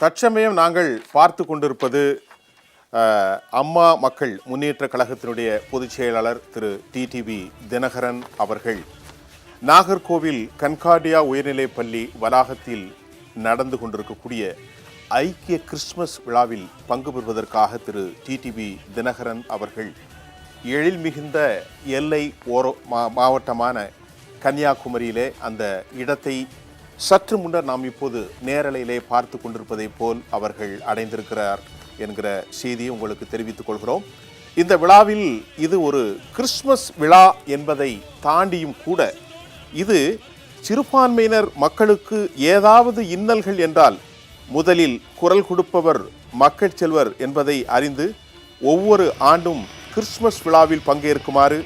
தற்சமயம் நாங்கள் பார்த்து கொண்டிருப்பது அம்மா மக்கள் முன்னேற்ற கழகத்தினுடைய பொதுச் செயலாளர் திரு டிடிவி தினகரன் அவர்கள் நாகர்கோவில் கன்கார்டியா உயர்நிலைப் பள்ளி வளாகத்தில் நடந்து கொண்டிருக்கக்கூடிய ஐக்கிய கிறிஸ்துமஸ் விழாவில் பங்கு பெறுவதற்காக திரு டிடிவி தினகரன் அவர்கள் எழில் மிகுந்த எல்லை மாவட்டமான கன்னியாகுமரியிலே அந்த இடத்தை சற்று முன்னர் நாம் இப்போது நேரலையிலே பார்த்து கொண்டிருப்பதைப் போல் அவர்கள் அடைந்திருக்கிறார் என்கிற செய்தியை உங்களுக்கு தெரிவித்துக் கொள்கிறோம். இந்த விழாவில் இது ஒரு கிறிஸ்துமஸ் விழா என்பதை தாண்டியும் கூட இது சிறுபான்மையினர் மக்களுக்கு ஏதாவது இன்னல்கள் என்றால் முதலில் குரல் கொடுப்பவர் மக்கள் செல்வர் என்பதை அறிந்து ஒவ்வொரு ஆண்டும் கிறிஸ்துமஸ் விழாவில் பங்கேற்குமாறு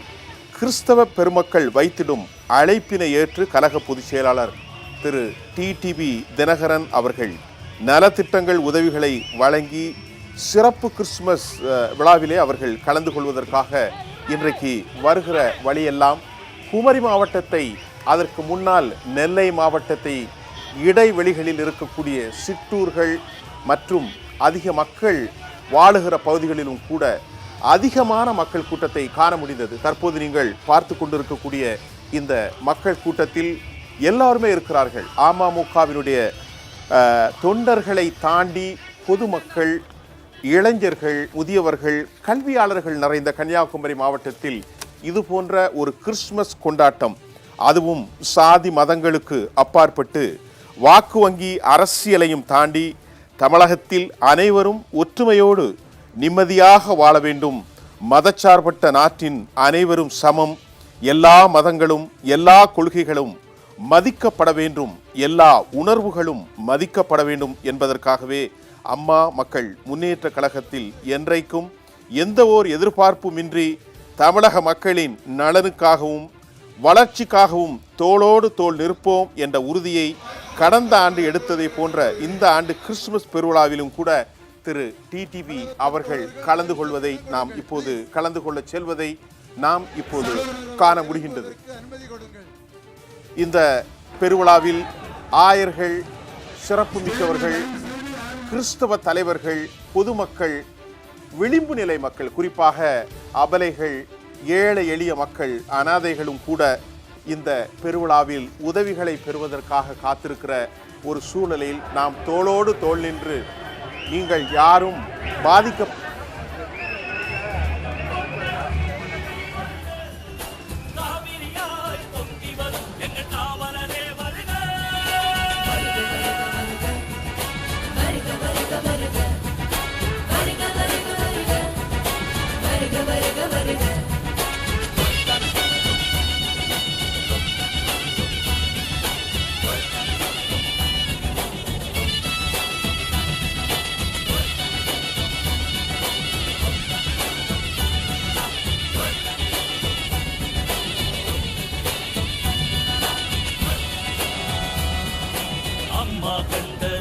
கிறிஸ்தவ பெருமக்கள் வைத்திடும் அழைப்பினை ஏற்று கழக பொதுச் செயலாளர் திரு டிடிவி தினகரன் அவர்கள் நலத்திட்டங்கள் உதவிகளை வழங்கி சிறப்பு கிறிஸ்துமஸ் விழாவிலே அவர்கள் கலந்து கொள்வதற்காக இன்றைக்கு வருகிற வழியெல்லாம் குமரி மாவட்டத்தை, அதற்கு முன்னால் நெல்லை மாவட்டத்தை, இடைவெளிகளில் இருக்கக்கூடிய சிற்றூர்கள் மற்றும் அதிக மக்கள் வாழுகிற பகுதிகளிலும் கூட அதிகமான மக்கள் கூட்டத்தை காண முடிந்தது. தற்போது நீங்கள் பார்த்து கொண்டிருக்கக்கூடிய இந்த மக்கள் கூட்டத்தில் எல்லாருமே இருக்கிறார்கள். அமமுகவினுடைய தொண்டர்களை தாண்டி பொதுமக்கள், இளைஞர்கள், முதியவர்கள், கல்வியாளர்கள் நிறைந்த கன்னியாகுமரி மாவட்டத்தில் இது போன்ற ஒரு கிறிஸ்துமஸ் கொண்டாட்டம், அதுவும் சாதி மதங்களுக்கு அப்பாற்பட்டு வாக்கு வங்கி அரசியலையும் தாண்டி தமிழகத்தில் அனைவரும் ஒற்றுமையோடு நிம்மதியாக வாழ வேண்டும், மதச்சார்பற்ற நாட்டின் அனைவரும் சமம், எல்லா மதங்களும் எல்லா கொள்கைகளும் மதிக்கப்பட வேண்டும், எல்லா உணர்வுகளும் மதிக்கப்பட வேண்டும் என்பதற்காகவே அம்மா மக்கள் முன்னேற்ற கழகத்தில் என்றைக்கும் எந்த ஓர் எதிர்பார்ப்புமின்றி தமிழக மக்களின் நலனுக்காகவும் வளர்ச்சிக்காகவும் தோளோடு தோள் நிற்போம் என்ற உறுதியை கடந்த ஆண்டு எடுத்ததை போன்ற இந்த ஆண்டு கிறிஸ்துமஸ் பெருவிழாவிலும் கூட திரு டிடிவி அவர்கள் கலந்து கொள்வதை நாம் இப்போது கலந்து கொள்ள செல்வதை நாம் இப்போது காண முடிகின்றது. இந்த பெருவிழாவில் ஆயர்கள், சிறப்பு மிக்கவர்கள், கிறிஸ்தவ தலைவர்கள், பொதுமக்கள், விளிம்பு நிலை மக்கள், குறிப்பாக அபலைகள், ஏழை எளிய மக்கள், அனாதைகளும் கூட இந்த பெருவிழாவில் உதவிகளை பெறுவதற்காக காத்திருக்கிற ஒரு சூழலில் நாம் தோளோடு தோள் நின்று நீங்கள் யாரும் பாதிக்க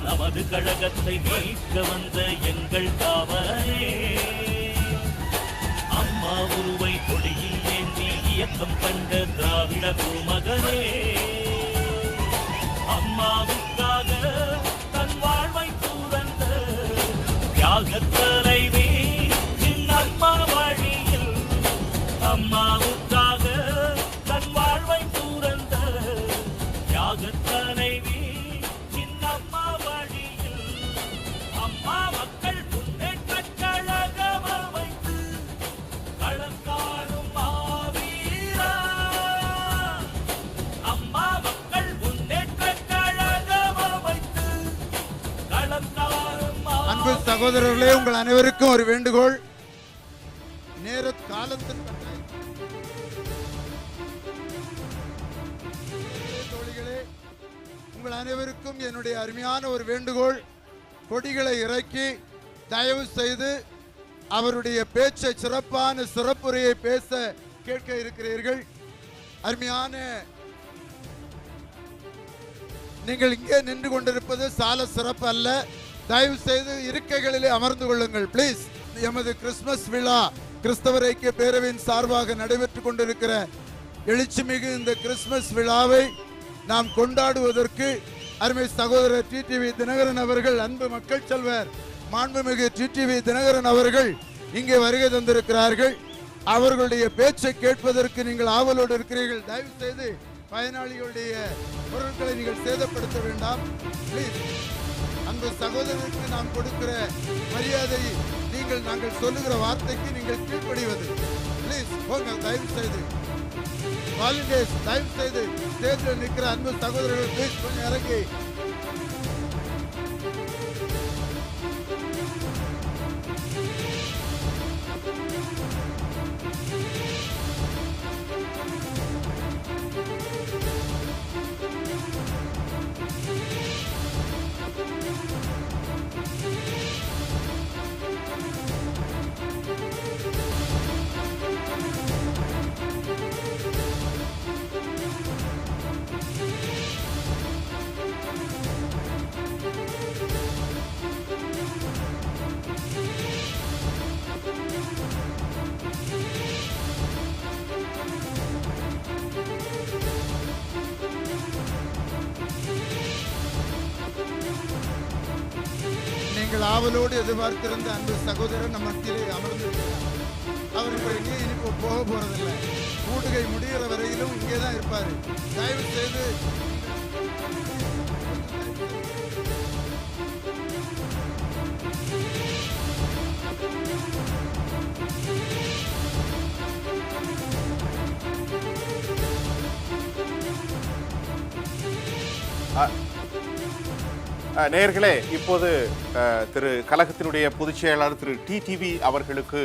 நமது கழகத்தை மீட்க வந்த எங்கள் காவலரே, அம்மா உருவை கொடியில் ஏந்தி இயக்கம் கண்ட திராவிட பூமகனே, அம்மாவுக்காக தன் வாழ்வை துறந்த தியாகத் தலைவி அம்மா வழியில், அம்மாவுக்காக தன் வாழ்வை துறந்த தியாகத் தலைவி சகோதரர்களே, உங்கள் அனைவருக்கும் ஒரு வேண்டுகோள். நேர காலத்தின் தோழிகளே, உங்கள் அனைவருக்கும் என்னுடைய அருமையான ஒரு வேண்டுகோள். கொடிகளை இறக்கி தயவு செய்து அவருடைய பேச்சை, சிறப்பான சிறப்புரையை பேச கேட்க இருக்கிறீர்கள். அருமையான, நீங்கள் இங்கே நின்று கொண்டிருப்பது சால சிறப்பு அல்ல. தயவு செய்து இருக்கைகளிலே அமர்ந்து கொள்ளுங்கள் ப்ளீஸ். எமது கிறிஸ்துமஸ் விழா கிறிஸ்தவர் ஐக்கிய பேரவையின் சார்பாக நடைபெற்றுக் கொண்டிருக்கிற எழுச்சிமிகு இந்த கிறிஸ்துமஸ் விழாவை நாம் கொண்டாடுவதற்கு அருமை சகோதரர் டிடிவி தினகரன் அவர்கள், அன்பு மக்கள் செல்வர் மாண்புமிகு டிடிவி தினகரன் அவர்கள் இங்கே வருகை தந்திருக்கிறார்கள். அவர்களுடைய பேச்சை கேட்பதற்கு நீங்கள் ஆவலோடு இருக்கிறீர்கள். தயவு செய்து பயனாளிகளுடைய பொருட்களை நீங்கள் சேதப்படுத்த வேண்டாம். பிளீஸ், அந்த சகோதரருக்கு நாம் கொடுக்கிற மரியாதை நாங்கள் சொல்லுகிற வார்த்தைக்கு நீங்கள் கீழ்ப்படிவது. பிளீஸ் போங்க, தயவு செய்து வாலண்டியர்ஸ், தயவு செய்து ஸ்டேஜில் நிற்கிற அன்பு சகோதரர்கள் பிளீஸ் கொஞ்சம் இறங்கி. நீங்கள் ஆவலோடு எதிர்பார்த்திருந்த அன்பு சகோதரர் நம் மத்தியிலே அமர்ந்திருக்கிறார். அவர் இப்போ எங்கேயும் இனி போக போறதில்லை. கூடுகை முடிகிற வரையிலும் இங்கே தான் இருப்பார். தயவு செய்து நேயர்களே, இப்போது திரு கழகத்தினுடைய பொதுச் செயலாளர் திரு டிடிவி அவர்களுக்கு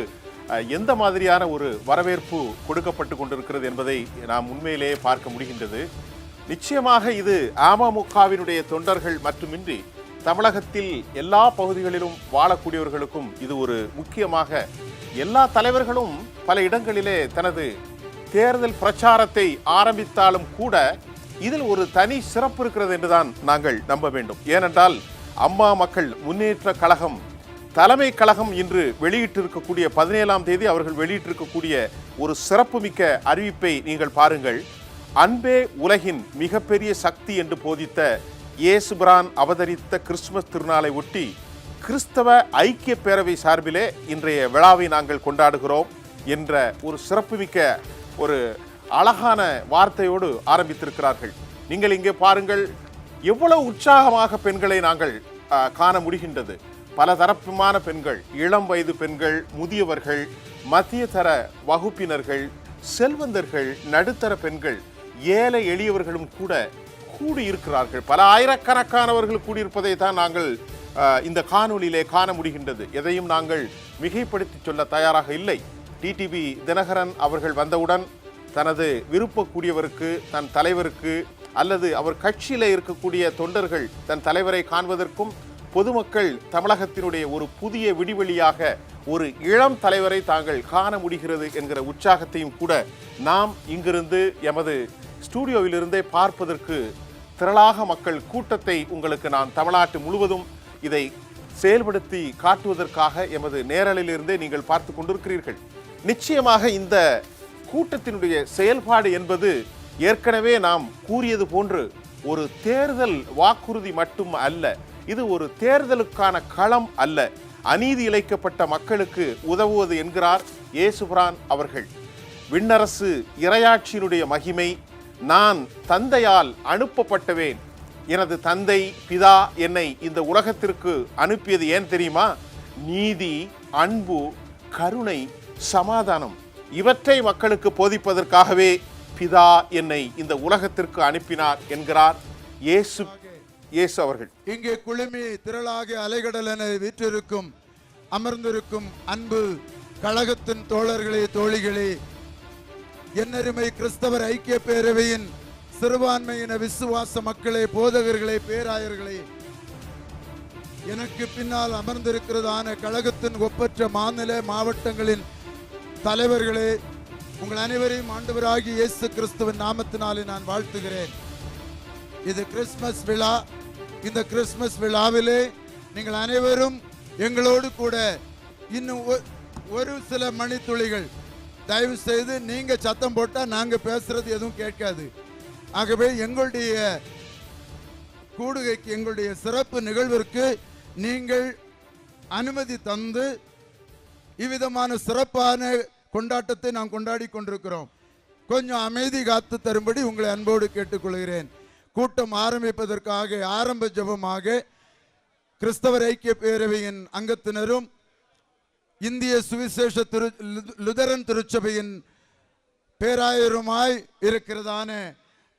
எந்த மாதிரியான ஒரு வரவேற்பு கொடுக்கப்பட்டு கொண்டிருக்கிறது என்பதை நாம் உண்மையிலேயே பார்க்க முடிகின்றது. நிச்சயமாக இது அமமுகவினுடைய தொண்டர்கள் மட்டுமின்றி தமிழகத்தில் எல்லா பகுதிகளிலும் வாழக்கூடியவர்களுக்கும் இது ஒரு முக்கியமாக, எல்லா தலைவர்களும் பல இடங்களிலே தனது தேர்தல் பிரச்சாரத்தை ஆரம்பித்தாலும் கூட இதில் ஒரு தனி சிறப்பு இருக்கிறது என்றுதான் நாங்கள் நம்ப வேண்டும். ஏனென்றால் அம்மா மக்கள் முன்னேற்ற கழகம் தலைமை கழகம் இன்று வெளியிட்டிருக்கக்கூடிய 17ஆம் தேதி அவர்கள் வெளியிட்டிருக்கக்கூடிய ஒரு சிறப்புமிக்க அறிவிப்பை நீங்கள் பாருங்கள். அன்பே உலகின் மிகப்பெரிய சக்தி என்று போதித்த இயேசுபிரான் அவதரித்த கிறிஸ்துமஸ் திருநாளை ஒட்டி கிறிஸ்தவ ஐக்கிய பேரவை சார்பிலே இன்றைய விழாவை நாங்கள் கொண்டாடுகிறோம் என்ற ஒரு சிறப்புமிக்க ஒரு அழகான வார்த்தையோடு ஆரம்பித்திருக்கிறார்கள். நீங்கள் இங்கே பாருங்கள், எவ்வளவு உற்சாகமாக பெண்களை நாங்கள் காண முடிகின்றது. பல தரப்புமான பெண்கள், இளம் வயது பெண்கள், முதியவர்கள், மத்திய தர வகுப்பினர்கள், செல்வந்தர்கள், நடுத்தர பெண்கள், ஏழை எளியவர்களும் கூட கூடியிருக்கிறார்கள். பல ஆயிரக்கணக்கானவர்கள் கூடியிருப்பதை தான் நாங்கள் இந்த காணொலியிலே காண முடிகின்றது. எதையும் நாங்கள் மிகைப்படுத்தி சொல்ல தயாராக இல்லை. டிடிவி தினகரன் அவர்கள் வந்தவுடன் தனது விருப்பக்கூடியவருக்கு, தன் தலைவருக்கு அல்லது அவர் கட்சியில் இருக்கக்கூடிய தொண்டர்கள் தன் தலைவரை காண்பதற்கும், பொதுமக்கள் தமிழகத்தினுடைய ஒரு புதிய விடிவெளியாக ஒரு இளம் தலைவரை தாங்கள் காண முடிகிறது என்கிற உற்சாகத்தையும் கூட நாம் இங்கிருந்து எமது ஸ்டூடியோவிலிருந்தே பார்ப்பதற்கு திரளாக மக்கள் கூட்டத்தை உங்களுக்கு நான் தமிழ்நாட்டு முழுவதும் இதை செயல்படுத்தி காட்டுவதற்காக எமது நேரலிலிருந்தே நீங்கள் பார்த்து கொண்டிருக்கிறீர்கள். நிச்சயமாக இந்த கூட்டத்தினுடைய செயல்பாடு என்பது ஏற்கனவே நாம் கூறியது போன்று ஒரு தேர்தல் வாக்குறுதி மட்டும் அல்ல. இது ஒரு தேர்தலுக்கான களம் அல்ல. அநீதி இழைக்கப்பட்ட மக்களுக்கு உதவுவது என்கிறார் இயேசுபிரான் அவர்கள். விண்ணரசு இறையாட்சியினுடைய மகிமை, நான் தந்தையால் அனுப்பப்பட்டவேன், எனது தந்தை பிதா என்னை இந்த உலகத்திற்கு அனுப்பியது ஏன் தெரியுமா? நீதி, அன்பு, கருணை, சமாதானம் இவற்றை மக்களுக்கு போதிப்பதற்காகவே பிதா என்னை இந்த உலகத்திற்கு அனுப்பினார் என்கிறார் இயேசு அவர்கள். இங்கே குழுமி திரளாக அலைகடல் என வீற்றிருக்கும் அமர்ந்திருக்கும் அன்பு கழகத்தின் தோழர்களே, தோழிகளே, என்னருமை கிறிஸ்தவர் ஐக்கிய பேரவையின் சிறுபான்மையின விசுவாச மக்களே, போதகர்களே, பேராயர்களே, எனக்கு பின்னால் அமர்ந்திருக்கிறதான கழகத்தின் ஒப்பற்ற மாநில மாவட்டங்களின் தலைவர்களே, உங்கள் அனைவரையும் ஆண்டவராகிய இயேசு கிறிஸ்துவின் நாமத்தினாலே நான் வாழ்த்துகிறேன். இது கிறிஸ்துமஸ் விழா. இந்த கிறிஸ்துமஸ் விழாவிலே நீங்கள் அனைவரும் எங்களோடு கூட இன்னும் ஒரு சில மணித்துளிகள், தயவு செய்து நீங்க சத்தம் போட்டா நாங்க பேசுறது எதுவும் கேட்காது. ஆகவே எங்களுடைய கூடுகைக்கு எங்களுடைய சிறப்பு நிகழ்விற்கு நீங்கள் அனுமதி தந்து இவ்விதமான சிறப்பான கொண்டாட்டத்தை நாம் கொண்டாடி கொண்டிருக்கிறோம். கொஞ்சம் அமைதி காத்து தரும்படி உங்களை அன்போடு கேட்டுக்கொள்கிறேன். கூட்டம் ஆரம்பிப்பதற்காக ஆரம்ப ஜெபமாக கிறிஸ்தவர் ஐக்கிய பேரவையின் அங்கத்தினரும் இந்திய சுவிசேஷ லுதரன் திருச்சபையின் பேராயருமாய் இருக்கிறதான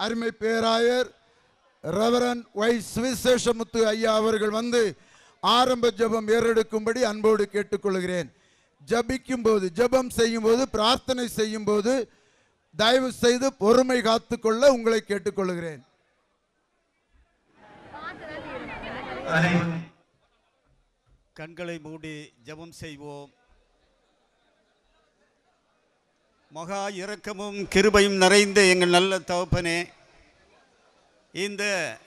அருமை பேராயர் ரெவரன் ஒய் சுவிசேஷமுத்து ஐயா அவர்கள் வந்து ஆரம்ப ஜெபம் ஏறெடுக்கும்படி அன்போடு கேட்டுக்கொள்கிறேன். ஜபிக்கும் போது, ஜெபம் செய்யும் போது, பிரார்த்தனை செய்யும் போது தயவு செய்து பொறுமை காத்துக்கொள்ள உங்களை கேட்டுக்கொள்கிறேன். கண்களை மூடி ஜெபம் செய்வோம். மகா இரக்கமும் கிருபையும் நிறைந்த எங்கள் நல்ல தகப்பனே, இந்த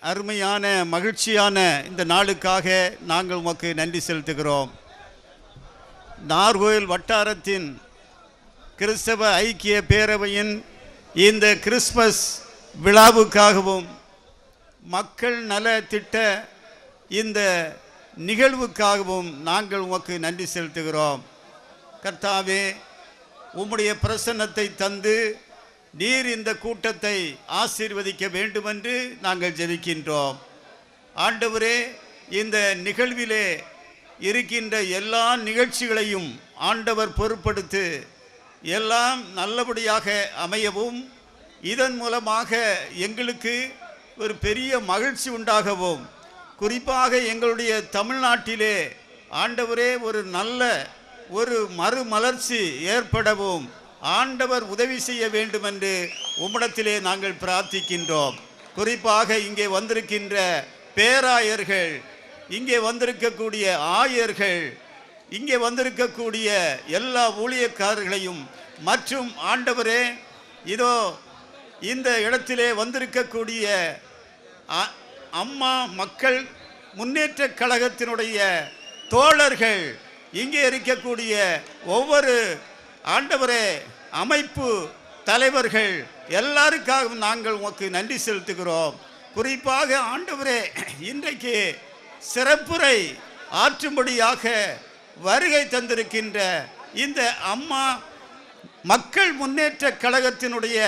அருமையான மகிழ்ச்சியான இந்த நாளுக்காக நாங்கள் உமக்கு நன்றி செலுத்துகிறோம். நார்கோயில் வட்டாரத்தின் கிறிஸ்தவ ஐக்கிய பேரவையின் இந்த கிறிஸ்மஸ் விழாவுக்காகவும் மக்கள் நல திட்ட இந்த நிகழ்வுக்காகவும் நாங்கள் உமக்கு நன்றி செலுத்துகிறோம். கர்த்தாவே, உம்முடைய பிரசன்னத்தை தந்து நீர் இந்த கூட்டத்தை ஆசீர்வதிக்க வேண்டுமென்று நாங்கள் ஜெபிக்கின்றோம். ஆண்டவரே, இந்த நிகழ்விலே இருக்கின்ற எல்லா நிகழ்ச்சிகளையும் ஆண்டவர் பொறுப்படுத்து எல்லாம் நல்லபடியாக அமையவும், இதன் மூலமாக எங்களுக்கு ஒரு பெரிய மகிழ்ச்சி உண்டாகவும், குறிப்பாக எங்களுடைய தமிழ்நாட்டிலே ஆண்டவரே ஒரு நல்ல ஒரு மறுமலர்ச்சி ஏற்படவும் ஆண்டவர் உதவி செய்ய வேண்டும் என்று உம்மிடத்திலே நாங்கள் பிரார்த்திக்கின்றோம். குறிப்பாக இங்கே வந்திருக்கின்ற பேராயர்கள், இங்கே வந்திருக்கக்கூடிய ஆயர்கள், இங்கே வந்திருக்கக்கூடிய எல்லா ஊழியக்காரர்களையும் மற்றும் ஆண்டவரே, இதோ இந்த இடத்திலே வந்திருக்கக்கூடிய அம்மா மக்கள் முன்னேற்ற கழகத்தினுடைய தோழர்கள், இங்கே இருக்கக்கூடிய ஒவ்வொரு ஆண்டவரே அமைப்பு தலைவர்கள் எல்லாருக்காகவும் நாங்கள் உமக்கு நன்றி செலுத்துகிறோம். குறிப்பாக ஆண்டவரே, இன்றைக்கு சிறப்புரை ஆற்றும்படியாக வருகை தந்திருக்கின்ற இந்த அம்மா மக்கள் முன்னேற்ற கழகத்தினுடைய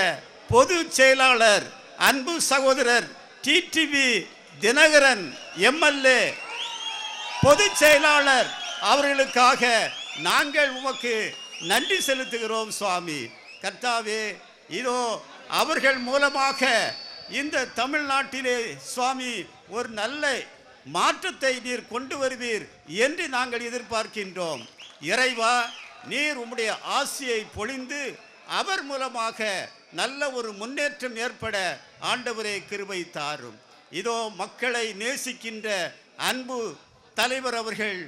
பொது செயலாளர் அன்பு சகோதரர் டிடிவி தினகரன் எம்எல்ஏ பொது செயலாளர் அவர்களுக்காக நாங்கள் உமக்கு நன்றி செலுத்துகிறோம் சுவாமி. கர்த்தாவே, இதோ அவர்கள் மூலமாக இந்த தமிழ்நாட்டிலே சுவாமி ஒரு நல்ல மாற்றத்தை நீர் கொண்டு வருவீர் என்று நாங்கள் எதிர்பார்க்கின்றோம். இறைவா, நீர் உம்முடைய ஆசியை பொழிந்து அவர் மூலமாக நல்ல ஒரு முன்னேற்றம் ஏற்பட ஆண்டவரே கிருபை தாரும். இதோ மக்களை நேசிக்கின்ற அன்பு தலைவர் அவர்கள்,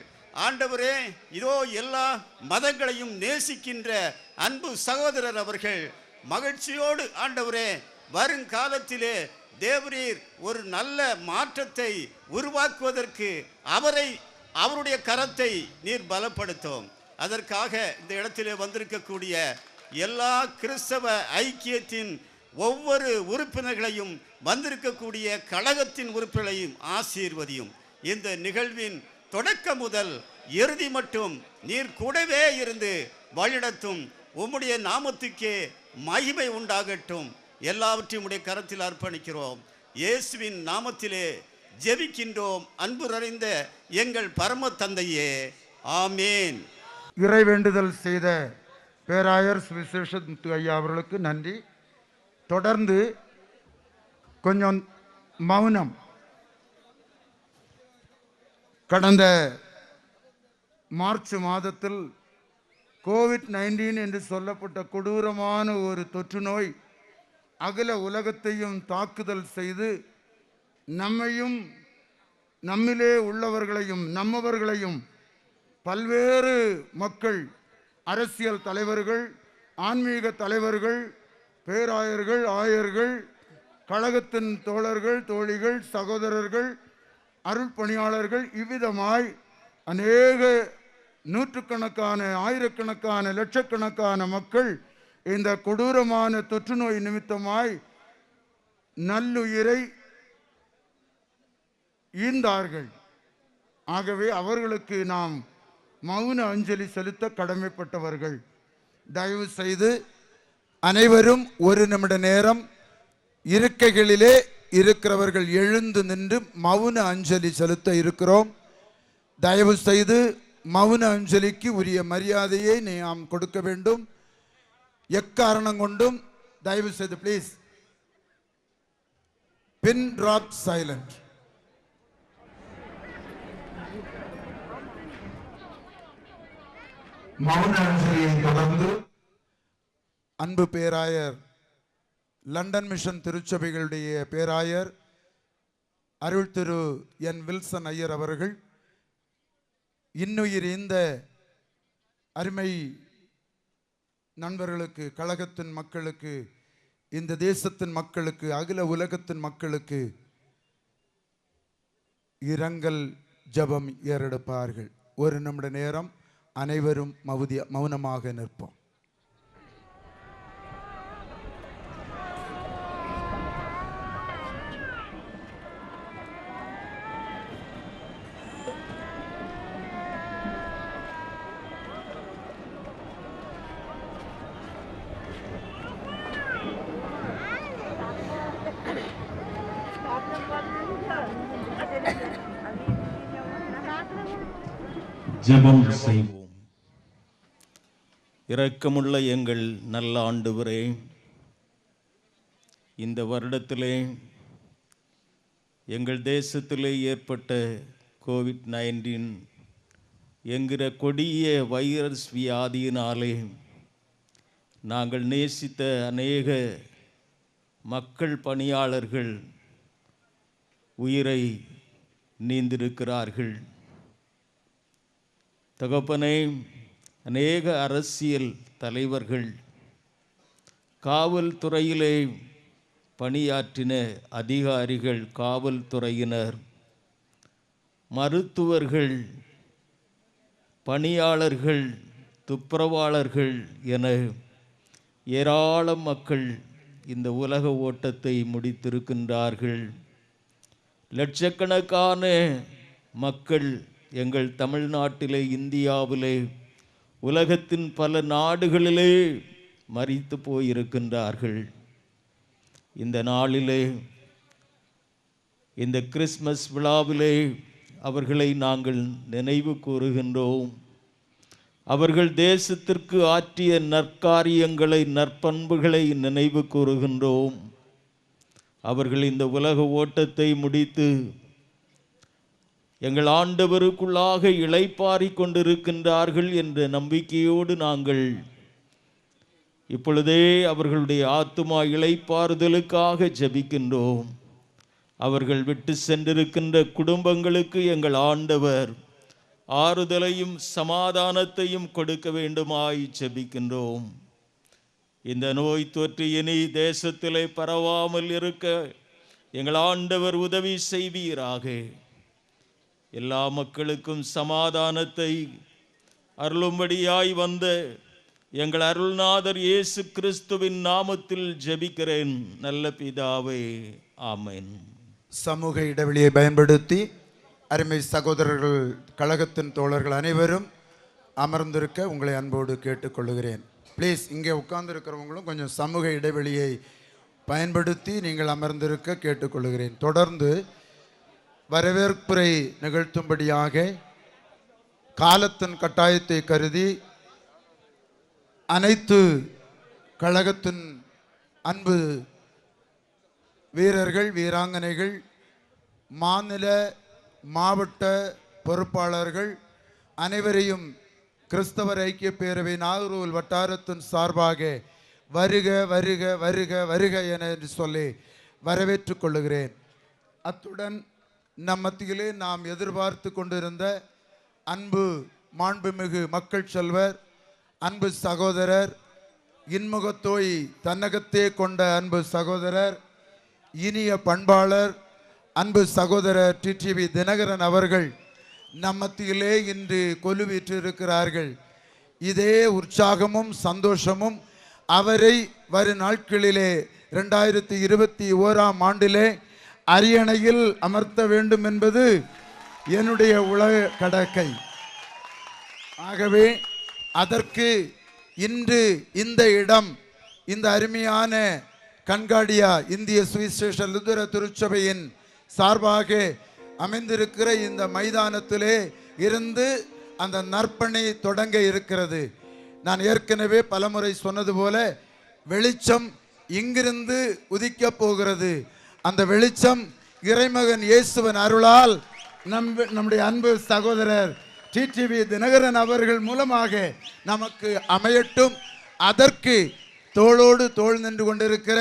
ஆண்டவரே, இதோ எல்லா மதங்களையும் நேசிக்கின்ற அன்பு சகோதரர் அவர்கள் மகிழ்ச்சியோடு ஆண்டவரே வருங்காலத்திலே தேவரீர் ஒரு நல்ல மாற்றத்தை உருவாக்குவதற்கு அவருடைய கரத்தை நீர் பலப்படுத்தும். அதற்காக இந்த இடத்திலே வந்திருக்கக்கூடிய எல்லா கிறிஸ்தவ ஐக்கியத்தின் ஒவ்வொரு உறுப்பினர்களையும், வந்திருக்கக்கூடிய கழகத்தின் உறுப்பினர்களையும் ஆசீர்வதியும். இந்த நிகழ்வின் தொடக்கம் முதல் இறுதி மட்டும் நீர் கூடவே இருந்து வழிநடத்தும். உம்முடைய நாமத்துக்கே மகிமை உண்டாகட்டும். எல்லாவற்றையும் உடைய கரத்தில் அர்ப்பணிக்கிறோம். இயேசுவின் நாமத்திலே ஜெபிக்கின்றோம் அன்பு நிறைந்த எங்கள் பரம தந்தையே, ஆமேன். இறை வேண்டுதல் செய்த பேராயர் சுவிசேஷமுத்து ஐயா அவர்களுக்கு நன்றி. தொடர்ந்து கொஞ்சம் மௌனம். கடந்த மார்ச் மாதத்தில் கோவிட்-19 என்று சொல்லப்பட்ட கொடூரமான ஒரு தொற்று நோய் அகில உலகத்தையும் தாக்குதல் செய்து நம்மையும் நம்மிலே உள்ளவர்களையும் நம்மவர்களையும் பல்வேறு மக்கள், அரசியல் தலைவர்கள், ஆன்மீக தலைவர்கள், பேராயர்கள், ஆயர்கள், கழகத்தின் தோழர்கள், தோழிகள், சகோதரர்கள், அருட்பணியாளர்கள், இவ்விதமாய் அநேக நூற்றுக்கணக்கான, ஆயிரக்கணக்கான, லட்சக்கணக்கான மக்கள் இந்த கொடூரமான தொற்று நோய் நிமித்தமாய் நல்லுயிரை ஈந்தார்கள். ஆகவே அவர்களுக்கு நாம் மௌன அஞ்சலி செலுத்த கடமைப்பட்டவர்கள். தயவு செய்து அனைவரும் 1 நிமிட நேரம் இருக்கைகளிலே இருக்கிறவர்கள் எழுந்து நின்று மௌன அஞ்சலி செலுத்த இருக்கிறோம். தயவு செய்து மௌன அஞ்சலிக்கு உரிய மரியாதையை நாம் கொடுக்க வேண்டும். எக்காரணம் கொண்டும் தயவு செய்து ப்ளீஸ் பின் டிராப் சைலண்ட். மௌன அஞ்சலியை தொடர்ந்து அன்பு பேராயர், லண்டன் மிஷன் திருச்சபைகளுடைய பேராயர் அருள் திரு என் வில்சன் ஐயர் அவர்கள் இன்னுயிர் இந்த அருமை நண்பர்களுக்கு, கழகத்தின் மக்களுக்கு, இந்த தேசத்தின் மக்களுக்கு, அகில உலகத்தின் மக்களுக்கு இரங்கல் ஜெபம் ஏறெடுப்பார்கள். 1 நிமிட நேரம் அனைவரும் மௌனமாக நிற்போம். ஜெபம் செய்வோம். இரக்கமுள்ள எங்கள் நல்ல ஆண்டவரே, இந்த வருடத்திலே எங்கள் தேசத்திலே ஏற்பட்ட கோவிட்-19 என்கிற கொடிய வைரஸ் வியாதியினாலே நாங்கள் நேசித்த அநேக மக்கள் பணியாளர்கள் உயிரை நீந்திருக்கிறார்கள். தகப்பனே, அநேக அரசியல் தலைவர்கள், காவல்துறையிலே பணியாற்றின அதிகாரிகள், காவல்துறையினர், மருத்துவர்கள், பணியாளர்கள், துப்புரவாளர்கள் என ஏராளம் மக்கள் இந்த உலக ஓட்டத்தை முடித்திருக்கின்றார்கள். லட்சக்கணக்கான மக்கள் எங்கள் தமிழ்நாட்டிலே, இந்தியாவிலே, உலகத்தின் பல நாடுகளிலே மரித்து போயிருக்கின்றார்கள். இந்த நாளிலே, இந்த கிறிஸ்மஸ் விழாவிலே அவர்களை நாங்கள் நினைவு கூறுகின்றோம். அவர்கள் தேசத்திற்கு ஆற்றிய நற்காரியங்களை, நற்பண்புகளை நினைவு கூறுகின்றோம். அவர்கள் இந்த உலக ஓட்டத்தை முடித்து எங்கள் ஆண்டவருக்குள்ளாக இளைப்பாறிக் கொண்டிருக்கின்றார்கள் என்ற நம்பிக்கையோடு நாங்கள் இப்பொழுதே அவர்களுடைய ஆத்துமா இளைப்பாறுதலுக்காக ஜெபிக்கின்றோம். அவர்கள் விட்டு சென்றிருக்கின்ற குடும்பங்களுக்கு எங்கள் ஆண்டவர் ஆறுதலையும் சமாதானத்தையும் கொடுக்க வேண்டுமாய் ஜெபிக்கின்றோம். இந்த நோய் தொற்று இனி தேசத்திலே பரவாமல் இருக்க எங்கள் ஆண்டவர் உதவி செய்வீராக. எல்லா மக்களுக்கும் சமாதானத்தை அருளும்படியாய் வந்த எங்கள் அருள்நாதர் இயேசு கிறிஸ்துவின் நாமத்தில் ஜெபிக்கிறேன் நல்ல பிதாவே, ஆமென். சமூக இடைவெளியை பயன்படுத்தி அருமை சகோதரர்கள், கழகத்தின் தோழர்கள் அனைவரும் அமர்ந்திருக்க உங்களை அன்போடு கேட்டுக்கொள்கிறேன். ப்ளீஸ், இங்கே உட்கார்ந்துருக்கிறவங்களும் கொஞ்சம் சமூக இடைவெளியை பயன்படுத்தி நீங்கள் அமர்ந்திருக்க கேட்டுக்கொள்கிறேன். தொடர்ந்து வரவேற்புரை நிகழ்த்தும்படியாக காலத்தின் கட்டாயத்தை கருதி அனைத்து கழகத்தின் அன்பு வீரர்கள், வீராங்கனைகள், மாநில மாவட்ட பொறுப்பாளர்கள் அனைவரையும் கிறிஸ்தவர் ஐக்கிய பேரவை நாகர்கோவில் வட்டாரத்தின் சார்பாக வருக வருக வருக வருக என சொல்லி வரவேற்றுக் கொள்ளுகிறேன். அத்துடன் நம் மத்தியிலே நாம் எதிர்பார்த்து கொண்டிருந்த அன்பு மாண்புமிகு மக்கள் செல்வர், அன்பு சகோதரர், இன்முகத்தோய் தன்னகத்தே கொண்ட அன்பு சகோதரர், இனிய பண்பாளர், அன்பு சகோதரர் டிடிவி தினகரன் அவர்கள் நம் மத்தியிலே இன்று கொலுவீற்றிருக்கிறார்கள். இதே உற்சாகமும் சந்தோஷமும் அவரை வரும் நாட்களிலே 2021 ஆண்டிலே அரியணையில் அமர்த்த வேண்டும் என்பது என்னுடைய உலக கடற்கை. ஆகவே அதற்கு இன்று இந்த இடம், இந்த அருமையான கண்காடியா இந்திய சுவிசேஷ லுத்தர திருச்சபையின் சார்பாக அமைந்திருக்கிற இந்த மைதானத்திலே இருந்து அந்த நற்பணி தொடங்க இருக்கிறது. நான் ஏற்கனவே பலமுறை சொன்னது போல வெளிச்சம் இங்கிருந்து உதிக்கப் போகிறது. அந்த வெளிச்சம் இறைமகன் இயேசுவின் அருளால் நம்முடைய அன்பு சகோதரர் டிடிவி தினகரன் அவர்கள் மூலமாக நமக்கு அமையட்டும். அதற்கு தோளோடு தோள் நின்று கொண்டிருக்கிற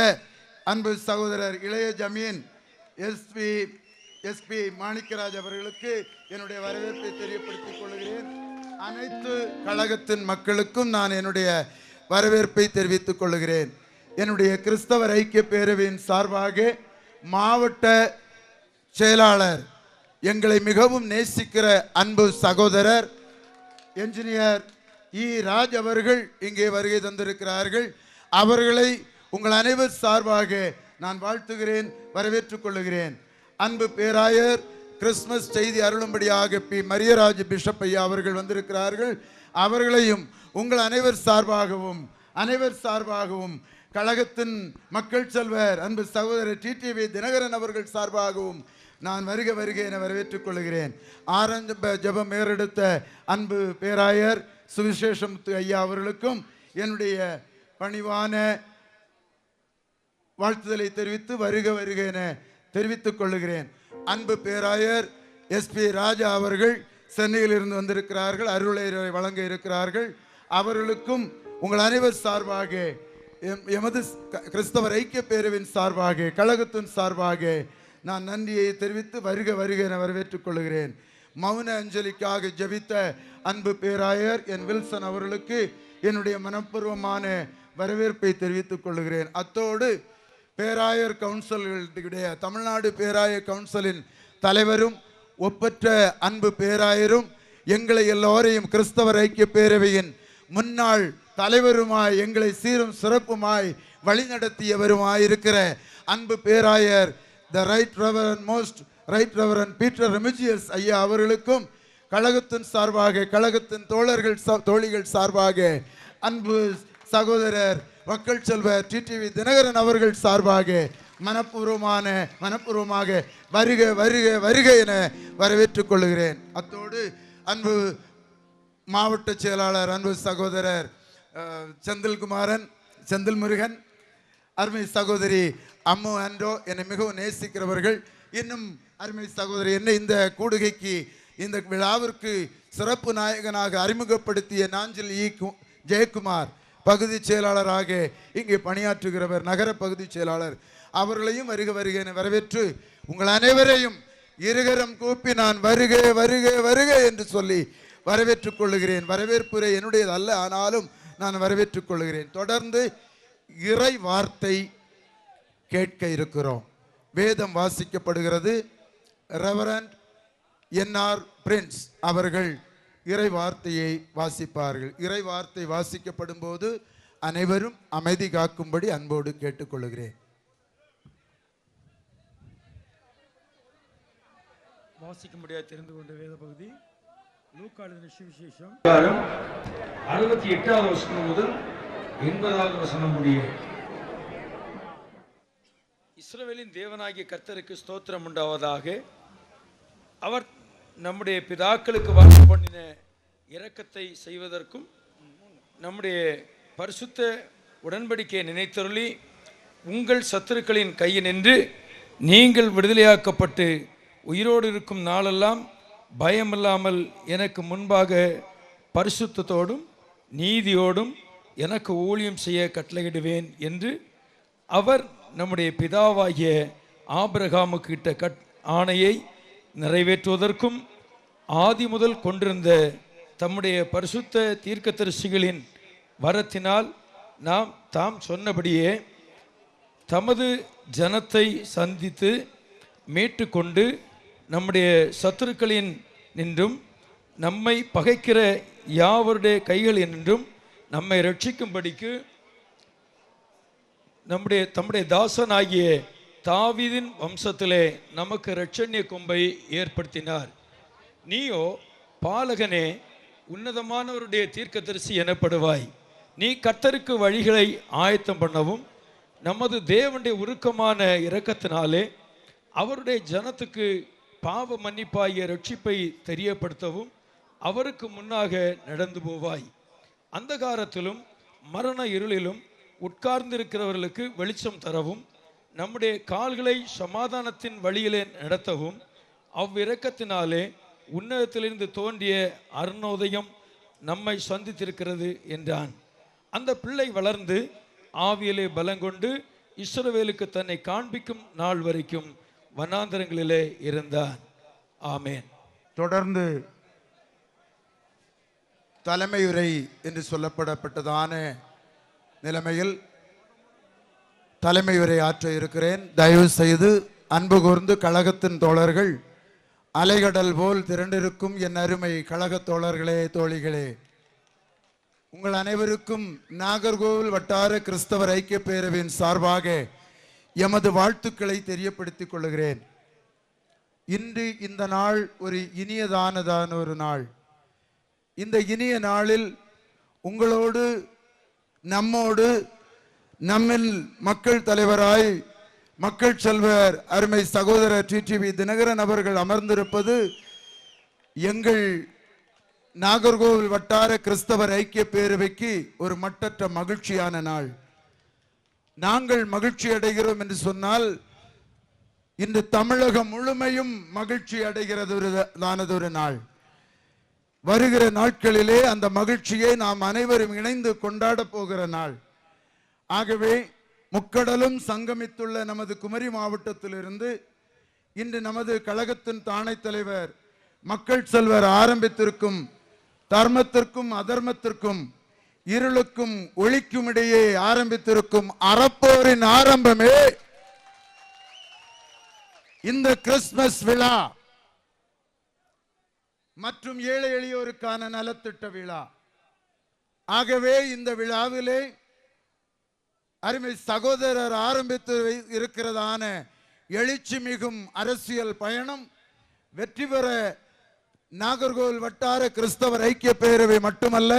அன்பு சகோதரர் இளைய ஜமீன் எஸ்பி மாணிக்கராஜ் அவர்களுக்கு என்னுடைய வரவேற்பை தெரியப்படுத்திக் கொள்கிறேன். அனைத்து கழகத்தின் மக்களுக்கும் நான் என்னுடைய வரவேற்பை தெரிவித்துக் கொள்கிறேன். என்னுடைய கிறிஸ்தவர் ஐக்கிய பேரவையின் சார்பாக மாவட்ட செயலாளர், எங்களை மிகவும் நேசிக்கிற அன்பு சகோதரர் என்ஜினியர் ராஜ் அவர்கள் இங்கே வருகை தந்திருக்கிறார்கள். அவர்களை உங்கள் அனைவர் சார்பாக நான் வாழ்த்துகிறேன், வரவேற்றுக் கொள்ளுகிறேன். அன்பு பேராயர் கிறிஸ்துமஸ் செய்தி அருளும்படியாக மரியராஜ் பிஷப் ஐயா அவர்கள் வந்திருக்கிறார்கள். அவர்களையும் உங்கள் அனைவர் சார்பாகவும் கழகத்தின் மக்கள் செல்வர் அன்பு சகோதரர் டிடிவி தினகரன் அவர்கள் சார்பாகவும் நான் வருக என வரவேற்றுக் கொள்கிறேன். ஆரம்ப ஜெபம் ஏறெடுத்த அன்பு பேராயர் சுவிசேஷம் ஐயா அவர்களுக்கும் என்னுடைய பணிவான வாழ்த்துதலை தெரிவித்து வருக என தெரிவித்துக் கொள்கிறேன். அன்பு பேராயர் எஸ்பி ராஜா அவர்கள் சென்னையிலிருந்து வந்திருக்கிறார்கள், அருளை வழங்க இருக்கிறார்கள். அவர்களுக்கும் உங்கள் அனைவர் சார்பாக, எமது கிறிஸ்தவர் ஐக்கிய பேரவின் சார்பாக, கழகத்தின் சார்பாக நான் நன்றியை தெரிவித்து வருக என வரவேற்றுக் கொள்கிறேன். மௌன அஞ்சலிக்காக ஜெபித்த அன்பு பேராயர் என் வில்சன் அவர்களுக்கு என்னுடைய மனப்பூர்வமான வரவேற்பை தெரிவித்துக் கொள்கிறேன். அத்தோடு பேராயர் கவுன்சிலுடைய தமிழ்நாடு பேராயர் கவுன்சிலின் தலைவரும் ஒப்பற்ற அன்பு பேராயரும் எங்களை எல்லோரையும் கிறிஸ்தவர் ஐக்கிய பேரவையின் முன்னாள் தலைவருமாய் எங்களை சீரும் சிறப்புமாய் வழிநடத்தியவருமாய் இருக்கிற அன்பு பேராயர் ரைட் ரெவரண்ட் பீட்டர் ரெமிஜியஸ் ஐயா அவர்களுக்கும் கழகத்தின் சார்பாக, கழகத்தின் தோழிகள் சார்பாக, அன்பு சகோதரர் மக்கள் செல்வர் டிடிவி தினகரன் அவர்கள் சார்பாக மனப்பூர்வமாக வருக என வரவேற்றுக் கொள்கிறேன். அத்தோடு அன்பு மாவட்ட செயலாளர் அன்பு சகோதரர் செந்தில் முருகன், அருமை சகோதரி அம்மு ஆண்டோ, என்னை மிகவும் நேசிக்கிறவர்கள், இன்னும் அருமை சகோதரி என்னை இந்த கூடுகைக்கு இந்த விழாவிற்கு சிறப்பு நாயகனாக அறிமுகப்படுத்திய நாஞ்சில் ஜெயக்குமார், பகுதி செயலாளராக இங்கே பணியாற்றுகிறவர், நகர பகுதி செயலாளர், அவர்களையும் வருக என வரவேற்று உங்கள் அனைவரையும் இருகரம் கூப்பி நான் வருக என்று சொல்லி வரவேற்றுக் கொள்ளுகிறேன். வரவேற்புரை என்னுடையது அல்ல, ஆனாலும் நான் வரவேற்றுக் கொள்கிறேன். தொடர்ந்து இறை வார்த்தை கேட்க இருக்கிறோம். வேதம் வாசிக்கப்படுகிறது. ரெவரண்ட் என்ஆர் பிரின்ஸ் அவர்கள் இறை வார்த்தையை வாசிப்பார்கள். இறை வார்த்தை வாசிக்கப்படும் போது அனைவரும் அமைதி காக்கும்படி அன்போடு கேட்டுக்கொள்கிறேன். வாசிக்க முடியாது தெரிந்து கொண்ட வேத பகுதி லூக்கா எழுதின சுவிசேஷம் 68வது வசனம் முதல் 80வது வசனம் முடிய. இஸ்ரவேலின் தேவனாகிய கர்த்தருக்கு ஸ்தோத்திரம் உண்டாவதாக. அவர் நம்முடைய பிதாக்களுக்கு வாக்கு பண்ணின இரக்கத்தை செய்வதற்கும் நம்முடைய பரிசுத்த உடன்படிக்கையை நினைத்தருளி உங்கள் சத்துருக்களின் கையினின்று நீங்கள் விடுதலையாக்கப்பட்டு உயிரோடு இருக்கும் நாளெல்லாம் பயமில்லாமல் எனக்கு முன்பாக பரிசுத்தத்தோடும் நீதியோடும் எனக்கு ஊழியம் செய்ய கட்டளையிடுவேன் என்று அவர் நம்முடைய பிதாவாகிய ஆபிரகாமுக்கு இட்ட ஆணையை நிறைவேற்றுவதற்கும் ஆதி முதல் கொண்டிருந்த தம்முடைய பரிசுத்த தீர்க்கதரிசிகளின் வரத்தினால் தாம் சொன்னபடியே தமது ஜனத்தை சந்தித்து மீட்டு கொண்டு நம்முடைய சத்துருக்களின் நின்றும் நம்மை பகைக்கிற யாவருடைய கைகளில் நின்றும் நம்மை ரட்சிக்கும்படிக்கு தம்முடைய தாசனாகிய தாவீதின் வம்சத்திலே நமக்கு இரட்சணிய கொம்பை ஏற்படுத்தினார். நீயோ பாலகனே, உன்னதமானவருடைய தீர்க்கதரிசி எனப்படுவாய். நீ கர்த்தருக்கு வழிகளை ஆயத்தம் பண்ணவும், நமது தேவனுடைய உருக்கமான இரக்கத்தினாலே அவருடைய ஜனத்துக்கு பாவ மன்னிப்பாகிய ரட்சிப்பை தெரியப்படுத்தவும் அவருக்கு முன்னாக நடந்து போவாய். அந்தகாரத்திலும் மரண இருளிலும் உட்கார்ந்திருக்கிறவர்களுக்கு வெளிச்சம் தரவும், நம்முடைய கால்களை சமாதானத்தின் வழியிலே நடத்தவும் அவ்விரக்கத்தினாலே உன்னதத்திலிருந்து தோன்றிய அருணோதயம் நம்மை சந்தித்திருக்கிறது என்றான். அந்த பிள்ளை வளர்ந்து ஆவியிலே பலங்கொண்டு இஸ்ரவேலுக்கு தன்னை காண்பிக்கும் நாள் வரைக்கும் வனாந்தரங்களிலே இருந்தான். ஆமேன். தொடர்ந்து தலைமையுரை என்று சொல்லப்படப்பட்டதான நிலைமையில் தலைமையுரை ஆற்ற இருக்கிறேன். தயவு செய்து அன்பு கூர்ந்து கழகத்தின் தோழர்கள், அலைகடல் போல் திரண்டிருக்கும் என் அருமை கழகத் தோழர்களே, தோழிகளே, உங்கள் அனைவருக்கும் நாகர்கோவில் வட்டார கிறிஸ்தவர் ஐக்கிய பேரவையின் சார்பாக எமது வாழ்த்துக்களை தெரியப்படுத்திக் கொள்கிறேன். இன்று இந்த நாள் ஒரு இனியதானதான ஒரு நாள். இந்த இனிய நாளில் உங்களோடு, நம்மோடு, நம்மில் மக்கள் தலைவராய் மக்கள் செல்வர் அருமை சகோதரர் டிடிவி தினகரன் அவர்கள் அமர்ந்திருப்பது எங்கள் நாகர்கோவில் வட்டார கிறிஸ்தவர் ஐக்கிய பேரவைக்கு ஒரு மட்டற்ற மகிழ்ச்சியான நாள். நாங்கள் மகிழ்ச்சி அடைகிறோம் என்று சொன்னால் இன்று தமிழகம் முழுமையும் மகிழ்ச்சி அடைகிறதானதொரு நாள். வருகிற நாட்களிலே அந்த மகிழ்ச்சியை நாம் அனைவரும் இணைந்து கொண்டாட போகிற நாள். ஆகவே முக்கடலும் சங்கமித்துள்ள நமது குமரி மாவட்டத்திலிருந்து இன்று நமது கழகத்தின் தாணை தலைவர் மக்கள் செல்வர் ஆரம்பித்திருக்கும் தர்மத்திற்கும் அதர்மத்திற்கும் இருளுக்கும் ஒளிக்கும் இடையே ஆரம்பித்திருக்கும் அறப்போரின் ஆரம்பமே இந்த கிறிஸ்துமஸ் விழா மற்றும் ஏழை எளியோருக்கான நலத்திட்ட விழா. ஆகவே இந்த விழாவிலே அருமை சகோதரர் ஆரம்பித்து இருக்கிறதான எழுச்சி மிகும் அரசியல் பயணம் வெற்றி பெற நாகர்கோவில் வட்டார கிறிஸ்தவர் ஐக்கிய பேரவை மட்டுமல்ல,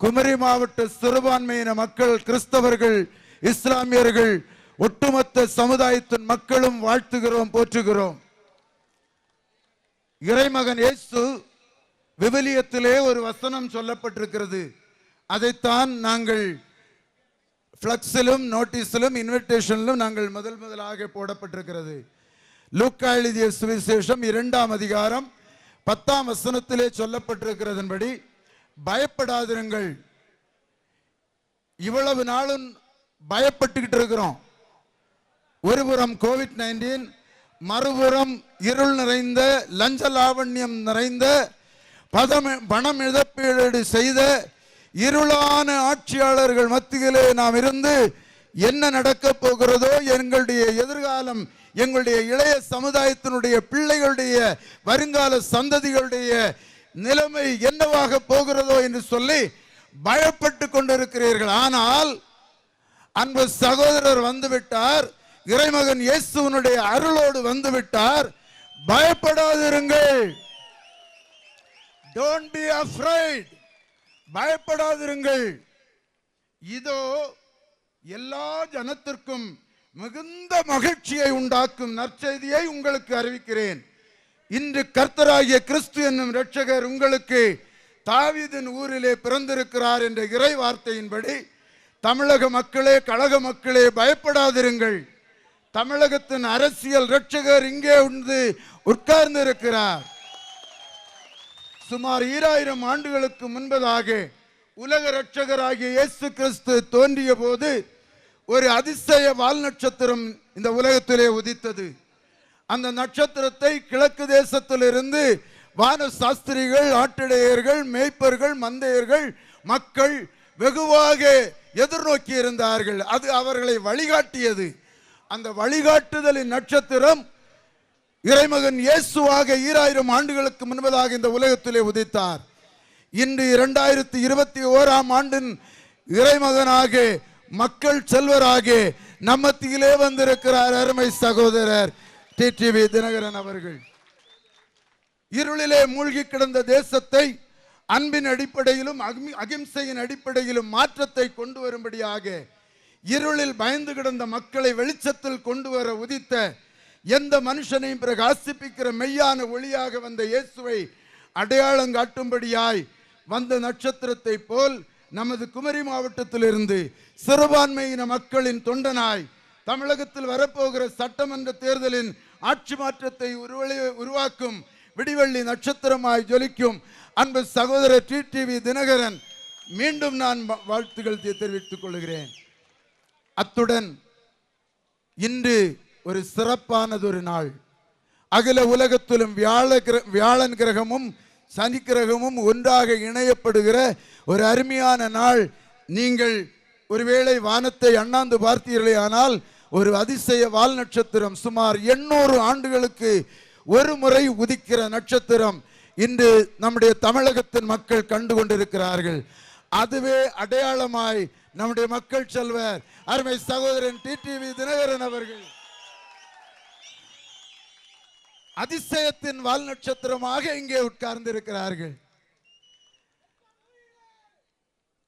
குமரி மாவட்ட சிறுபான்மையின மக்கள், கிறிஸ்தவர்கள், இஸ்லாமியர்கள், ஒட்டுமொத்த சமுதாயத்தின் மக்களும் வாழ்த்துகிறோம், போற்றுகிறோம். இறைமகன் இயேசு விவிலியத்திலே ஒரு வசனம் சொல்லப்பட்டிருக்கிறது. அதைத்தான் நாங்கள் ஃப்ளக்ஸிலும் நோட்டீஸிலும் இன்விடேஷனிலும் நாங்கள் முதலாக போடப்பட்டிருக்கிறது. லூக்கா எழுதிய சுவிசேஷம் 2ஆம் அதிகாரம் 10ஆம் வசனத்திலே சொல்லப்பட்டிருக்கிறதன்படி, பயப்படாதிருங்கள். இவ்வளவு நாளும் பயப்பட்டுக்கிட்டு இருக்கிறோம். ஒருபுறம் கோவிட்-19, மறுபுறம் இருள் நிறைந்த, லஞ்ச லாவண்யம் நிறைந்த, பணம் இழப்பீடு செய்த இருளான ஆட்சியாளர்கள் மத்தியிலே நாம் இருந்து என்ன நடக்க போகிறதோ, எங்களுடைய எதிர்காலம், எங்களுடைய இளைய சமுதாயத்தினுடைய பிள்ளைகளுடைய வருங்கால சந்ததிகளுடைய நிலைமை என்னவாக போகிறதோ என்று சொல்லி பயப்பட்டு கொண்டிருக்கிறீர்கள். ஆனால் அன்பு சகோதரர் வந்துவிட்டார், இறைமகன் இயேசுவினுடைய அருளோடு வந்துவிட்டார். பயப்படாதிருங்கள். Don't be afraid. பயப்படாதிருங்கள். இதோ எல்லா ஜனத்திற்கும் மிகுந்த மகிழ்ச்சியை உண்டாக்கும் நற்செய்தியை உங்களுக்கு அறிவிக்கிறேன். இன்று கர்த்தராகிய கிறிஸ்து என்னும் இரட்சகர் உங்களுக்கு தாவீதின் ஊரிலே பிறந்திருக்கிறார் என்ற இறை வார்த்தையின்படி தமிழக மக்களே, கழக மக்களே, பயப்படாதிருங்கள். தமிழகத்தின் அரசியல் இரட்சகர் இங்கே உட்கார்ந்து இருக்கிறார். சுமார் 2000 ஆண்டுகளுக்கு முன்பதாக உலக இரட்சகராகிய இயேசு கிறிஸ்து தோன்றிய போது ஒரு அதிசய வால் நட்சத்திரம் இந்த உலகத்திலே உதித்தது. அந்த நட்சத்திரத்தை கிழக்கு தேசத்திலிருந்து வான சாஸ்திரிகள், ஆட்டிடையர்கள், மேய்ப்பர்கள், மந்தையர்கள், மக்கள் வெகுவாக எதிர்நோக்கி இருந்தார்கள். அது அவர்களை வழிகாட்டியது. அந்த வழிகாட்டுதலின் நட்சத்திரம் இறைமகன் இயேசுவாக 2000 ஆண்டுகளுக்கு முன்பதாக இந்த உலகத்திலே உதித்தார். இன்று 2021ஆம் ஆண்டின் இறைமகனாக, மக்கள் செல்வராக, நம் மத்தியிலே வந்திருக்கிறார் அருமை சகோதரர் டிடிவி தினகரன் அவர்கள். இருளிலே மூழ்கி கிடந்த தேசத்தை அன்பின் அடிப்படையிலும் அகிம்சையின் அடிப்படையிலும் மாற்றத்தை கொண்டு வரும்படியாக, இருளில் பயந்து கிடந்த மக்களை வெளிச்சத்தில் கொண்டு வர உதித்த, எந்த மனுஷனையும் பிரகாசிப்பிக்கிற மெய்யான ஒளியாக வந்த இயேசுவை அடையாளம் காட்டும்படியாய் வந்த நட்சத்திரத்தை போல் நமது குமரி மாவட்டத்திலிருந்து சிறுபான்மையின மக்களின் தொண்டனாய் தமிழகத்தில் வரப்போகிற சட்டமன்ற தேர்தலின் ஆட்சி மாற்றத்தை உருவாக்கும் விடிவெள்ளி நட்சத்திரமாய் ஜொலிக்கும் அன்பு சகோதரர் டிடிவி தினகரன் மீண்டும் நான் வாழ்த்துக்கள் தெரிவித்துக் கொள்கிறேன். அத்துடன் இன்று ஒரு சிறப்பானதொரு நாள். அகில உலகத்திலும் வியாழன் கிரகமும் சனி கிரகமும் ஒன்றாக இணையப்படுகிற ஒரு அருமையான நாள். நீங்கள் ஒருவேளை வானத்தை அண்ணாந்து பார்த்தீர்களே ஆனால் ஒரு அதிசய வால் நட்சத்திரம், சுமார் 800 ஆண்டுகளுக்கு ஒரு முறை உதிக்கிற நட்சத்திரம் இன்று நம்முடைய தமிழகத்தின் மக்கள் கண்டு கொண்டிருக்கிறார்கள். அதுவே அடையாளமாய் நம்முடைய மக்கள் செல்வர் அருமை சகோதரன் டிடிவி தினகரன் அவர்கள் அதிசயத்தின் வால் நட்சத்திரமாக இங்கே உட்கார்ந்து இருக்கிறார்கள்.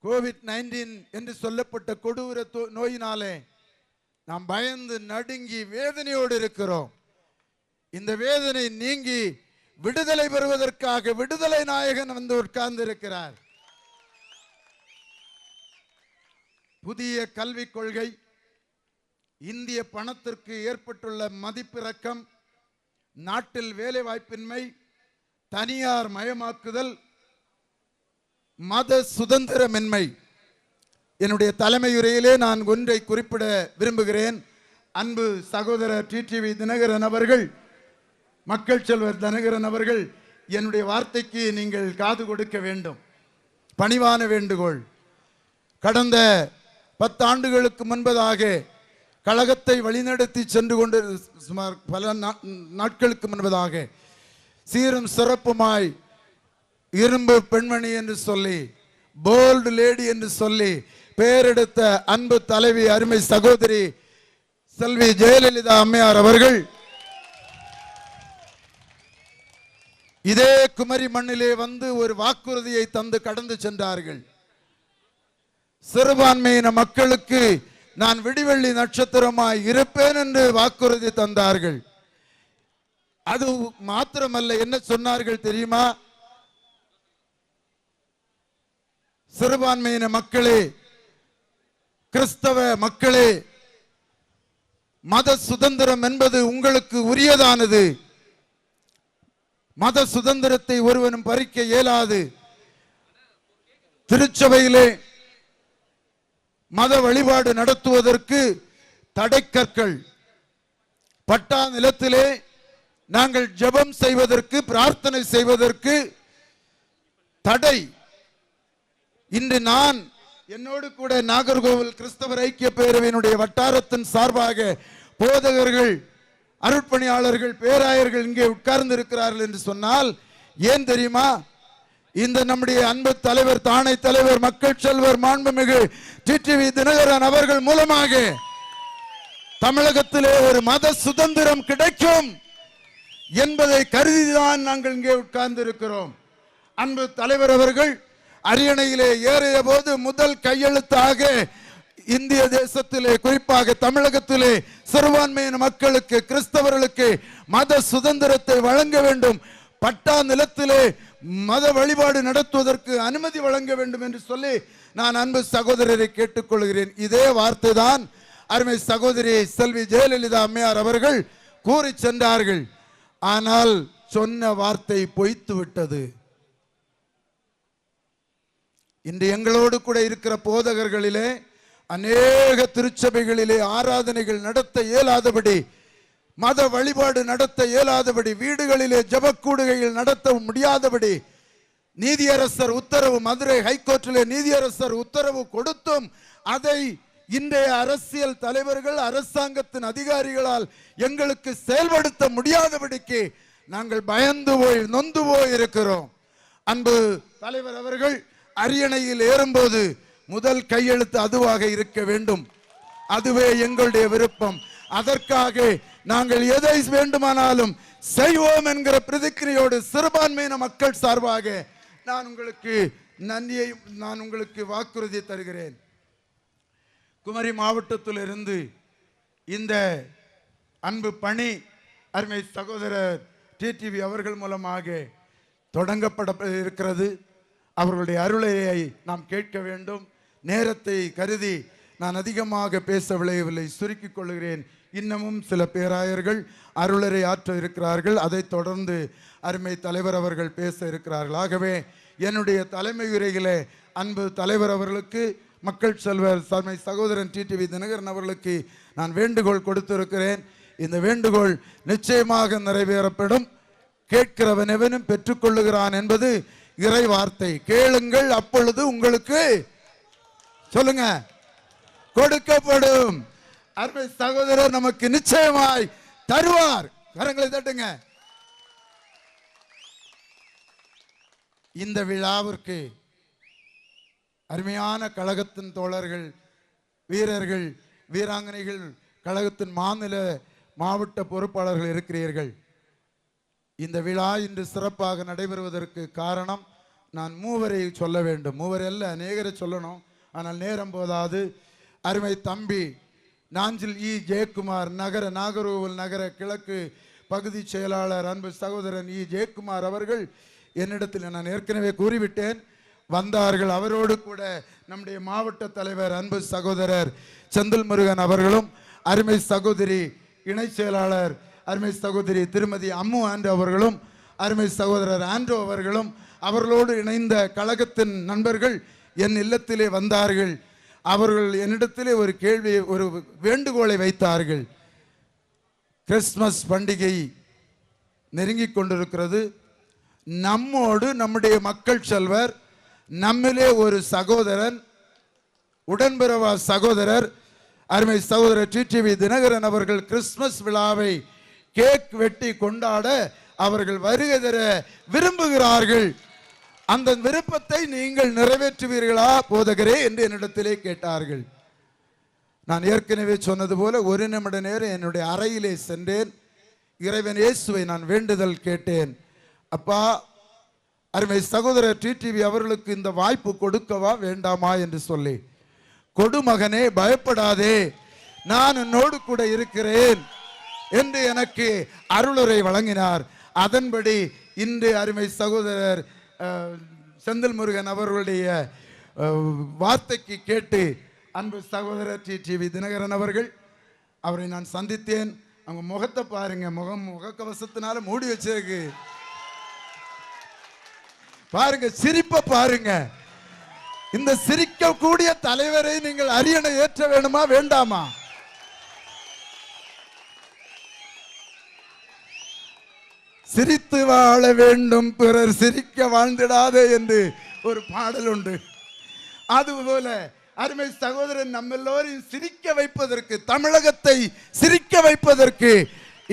கோவிட்-19 என்று சொல்லப்பட்ட கொடூர நோயினாலே நாம் பயந்து நடுங்கி வேதனையோடு இருக்கிறோம். இந்த வேதனை நீங்கி விடுதலை பெறுவதற்காக விடுதலை நாயகன் வந்து உட்கார்ந்து இருக்கிறார். புதிய கல்விக் கொள்கை, இந்திய பணத்திற்கு ஏற்பட்டுள்ள மதிப்பிறக்கம், நாட்டில் வேலை வாய்ப்பின்மை, தனியார் மயமாக்குதல், மத சுதந்திரமின்மை. என்னுடைய தலைமையுரையிலே நான் ஒன்றை குறிப்பிட விரும்புகிறேன். அன்பு சகோதரர் டிடிவி தினகரன் அவர்கள், மக்கள் செல்வர் தினகரன் அவர்கள், என்னுடைய வார்த்தைக்கு நீங்கள் காது கொடுக்க வேண்டும். பணிவான வேண்டுகோள். கடந்த 10 ஆண்டுகளுக்கு முன்பதாக கழகத்தை வழிநடத்தி சென்று கொண்டு சுமார் பல நாட்களுக்கு முன்பதாக சீரும் சிறப்புமாய் இரும்பு பெண்மணி என்று சொல்லி, போல்டு லேடி என்று சொல்லி பெயரெடுத்த அன்பு தலைவி அருமை சகோதரி செல்வி ஜெயலலிதா அம்மையார் அவர்கள் இதே குமரி மண்ணிலே வந்து ஒரு வாக்குறுதியை தந்து கடந்து சென்றார்கள். சிறுபான்மையின மக்களுக்கு நான் விடிவெள்ளி நட்சத்திரமாய் இருப்பேன் என்று வாக்குறுதி தந்தார்கள். அது மாத்திரமல்ல, என்ன சொன்னார்கள் தெரியுமா? சிறுபான்மையின மக்களே, கிறிஸ்தவ மக்களே, மத சுதந்திரம் என்பது உங்களுக்கு உரியதானது. மத சுதந்திரத்தை ஒருவனும் பறிக்க இயலாது. திருச்சபையிலே மத வழிபாடு நடத்துவதற்கு தடைக்கற்கள், பட்டா நிலத்திலே நாங்கள் ஜெபம் செய்வதற்கு, பிரார்த்தனை செய்வதற்கு தடை. இன்று நான் என்னோடு கூட நாகர்கோவில் கிறிஸ்தவர் ஐக்கிய பேரவையினுடைய வட்டாரத்தின் சார்பாக போதகர்கள், அருட்பணியாளர்கள், பேராயர்கள் இங்கே உட்கார்ந்து இருக்கிறார்கள் என்று சொன்னால் ஏன் தெரியுமா? இந்த நம்முடைய அன்பு தலைவர், தாணை தலைவர், மக்கள் செல்வர் மாண்புமிகு டிடிவி தினகரன் அவர்கள் மூலமாக தமிழகத்திலே ஒரு மத சுதந்திரம் கிடைக்கும் என்பதை கருதிதான் நாங்கள் இங்கே உட்கார்ந்து இருக்கிறோம். அன்பு தலைவர் அவர்கள் அரியணையிலே ஏறிய போது முதல் கையெழுத்தாக இந்திய தேசத்திலே, குறிப்பாக தமிழகத்திலே சிறுபான்மையின மக்களுக்கு, கிறிஸ்தவர்களுக்கு மத சுதந்திரத்தை வழங்க வேண்டும், பட்டா நிலத்திலே மத வழிபாடு நடத்துவதற்கு அனுமதி வழங்க வேண்டும் என்று சொல்லி நான் அன்பு சகோதரரை கேட்டுக்கொள்கிறேன். இதே வார்த்தை தான் அருமை சகோதரி செல்வி ஜெயலலிதா அம்மையார் அவர்கள் கூறி சென்றார்கள். ஆனால் சொன்ன வார்த்தை பொய்த்து விட்டது. இன்று எங்களோடு கூட இருக்கிற போதகர்களிலே அநேக திருச்சபைகளிலே ஆராதனைகள் நடத்த இயலாதபடி, மத வழிபாடு நடத்த இயலாதபடி, வீடுகளிலே ஜபக்கூடுகைகள் நடத்த முடியாதபடி நீதியரசர் உத்தரவு, மதுரை ஹைகோர்ட்டிலே நீதியரசர் உத்தரவு கொடுத்தும் அதை இன்றைய அரசியல் தலைவர்கள், அரசாங்கத்தின் அதிகாரிகளால் எங்களுக்கு செயல்படுத்த முடியாதபடிக்கு நாங்கள் பயந்து போய் நொந்து போய் இருக்கிறோம். அன்பு தலைவர் அவர்கள் அரியணையில் ஏறும்போது முதல் கையெழுத்து அதுவாக இருக்க வேண்டும். அதுவே எங்களுடைய விருப்பம். அதற்காக நாங்கள் எதை வேண்டுமானாலும் செய்வோம் என்கிற பிரதிக்கிரையோடு சிறுபான்மையின மக்கள் சார்பாக நான் உங்களுக்கு வாக்குறுதி தருகிறேன். குமரி மாவட்டத்தில் இருந்து இந்த அன்பு பணி அருமை சகோதரர் டிடிவி அவர்கள் மூலமாக தொடங்கப்பட இருக்கிறது. அவர்களுடைய அருளையை நாம் கேட்க வேண்டும். நேரத்தை கருதி நான் அதிகமாக பேச விளையவில்லை, சுருக்கிக் கொள்கிறேன். இன்னமும் சில பேராயர்கள் அருளரை ஆற்ற இருக்கிறார்கள். அதைத் தொடர்ந்து அருமை தலைவர் அவர்கள் பேச இருக்கிறார்கள். ஆகவே என்னுடைய தலைமை உரையிலே அன்பு தலைவர் அவர்களுக்கு, மக்கள் செல்வர் அருமை சகோதரன் டிடிவி தினகரன் அவர்களுக்கு நான் வேண்டுகோள் கொடுத்திருக்கிறேன். இந்த வேண்டுகோள் நிச்சயமாக நிறைவேறப்படும். கேட்கிறவன் எவனும் பெற்றுக்கொள்ளுகிறான் என்பது இறை வார்த்தை. கேளுங்கள், அப்பொழுது உங்களுக்கு சொல்லுங்க கொடுக்கப்படும். அருமை சகோதரர் நமக்கு நிச்சயமாய் தருவார். கரங்களை தட்டுங்க. இந்த விழாவிற்கு அருமையான கழகத்தின் தோழர்கள், வீரர்கள், வீராங்கனைகள், கழகத்தின் மாநில மாவட்ட பொறுப்பாளர்கள் இருக்கிறீர்கள். இந்த விழா இன்று சிறப்பாக நடைபெறுவதற்கு காரணம் நான் மூவரை சொல்ல வேண்டும். மூவர் அல்ல, அநேகரை சொல்லணும், ஆனால் நேரம் போதாது. அருமை தம்பி நாஞ்சில் ஜெயக்குமார், நாகர்கோவில் நகர கிழக்கு பகுதி செயலாளர் அன்பு சகோதரன் ஜெயக்குமார் அவர்கள் என்னிடத்தில் நான் ஏற்கனவே கூறிவிட்டேன், வந்தார்கள். அவரோடு கூட நம்முடைய மாவட்ட தலைவர் அன்பு சகோதரர் செந்தில் முருகன் அவர்களும், அருமை சகோதரி இணை செயலாளர் அருமை சகோதரி திருமதி அம்மு ஆண்டோ அவர்களும், அருமை சகோதரர் ஆண்டோ அவர்களும், அவர்களோடு இணைந்த கழகத்தின் நண்பர்கள் என் இல்லத்திலே வந்தார்கள். அவர்கள் என்னிடத்திலே ஒரு கேள்வி, ஒரு வேண்டுகோளை வைத்தார்கள். கிறிஸ்துமஸ் பண்டிகை நெருங்கிக் கொண்டிருக்கிறது. நம்மோடு நம்முடைய மக்கள் செல்வர், நம்மிலே ஒரு சகோதரன், உடன்பிறவா சகோதரர் அருமை சகோதரர் டிடிவி தினகரன் அவர்கள் கிறிஸ்துமஸ் விழாவை கேக் வெட்டி கொண்டாட அவர்கள் வருகை தர விரும்புகிறார்கள். அந்த விருப்பத்தை நீங்கள் நிறைவேற்றுவீர்களா போதகரே என்று என்னிடத்திலே கேட்டார்கள். நான் ஏற்கனவே சொன்னது போல ஒரு நிமிட நேரம் என்னுடைய அறையிலே சென்றேன். இறைவன் இயேசுவை நான் வேண்டுதல் கேட்டேன். அப்பா, அருமை சகோதரர் டிடிவி அவர்களுக்கு இந்த வாய்ப்பு கொடுக்கவா வேண்டாமா என்று சொல்லி, கொடு மகனே, பயப்படாதே, நான் உன்னோடு கூட இருக்கிறேன் என்று எனக்கு அருளுரை வழங்கினார். அதன்படி இன்று அருமை சகோதரர் செந்தில் முருகன் அவர்களுடைய வார்த்தைக்கு கேட்டு அன்பு சகோதரர் டிடிவி தினகரன் அவர்கள், அவரை நான் சந்தித்தேன். அவங்க முகத்தை பாருங்க, முகக்கவசத்தினால மூடி வச்சிருக்கு பாருங்க, சிரிப்பை பாருங்க. இந்த சிரிக்கக்கூடிய தலைவரை நீங்கள் அரியணை ஏற்ற வேண்டுமா வேண்டாமா? சிரித்து வாழ வேண்டும், பிறர் சிரிக்க வாழ்ந்திடாதே என்று ஒரு பாடல் உண்டு. அதுபோல அருமை சகோதரன் நம்ம எல்லோரையும் சிரிக்க வைப்பதற்கு, தமிழகத்தை சிரிக்க வைப்பதற்கு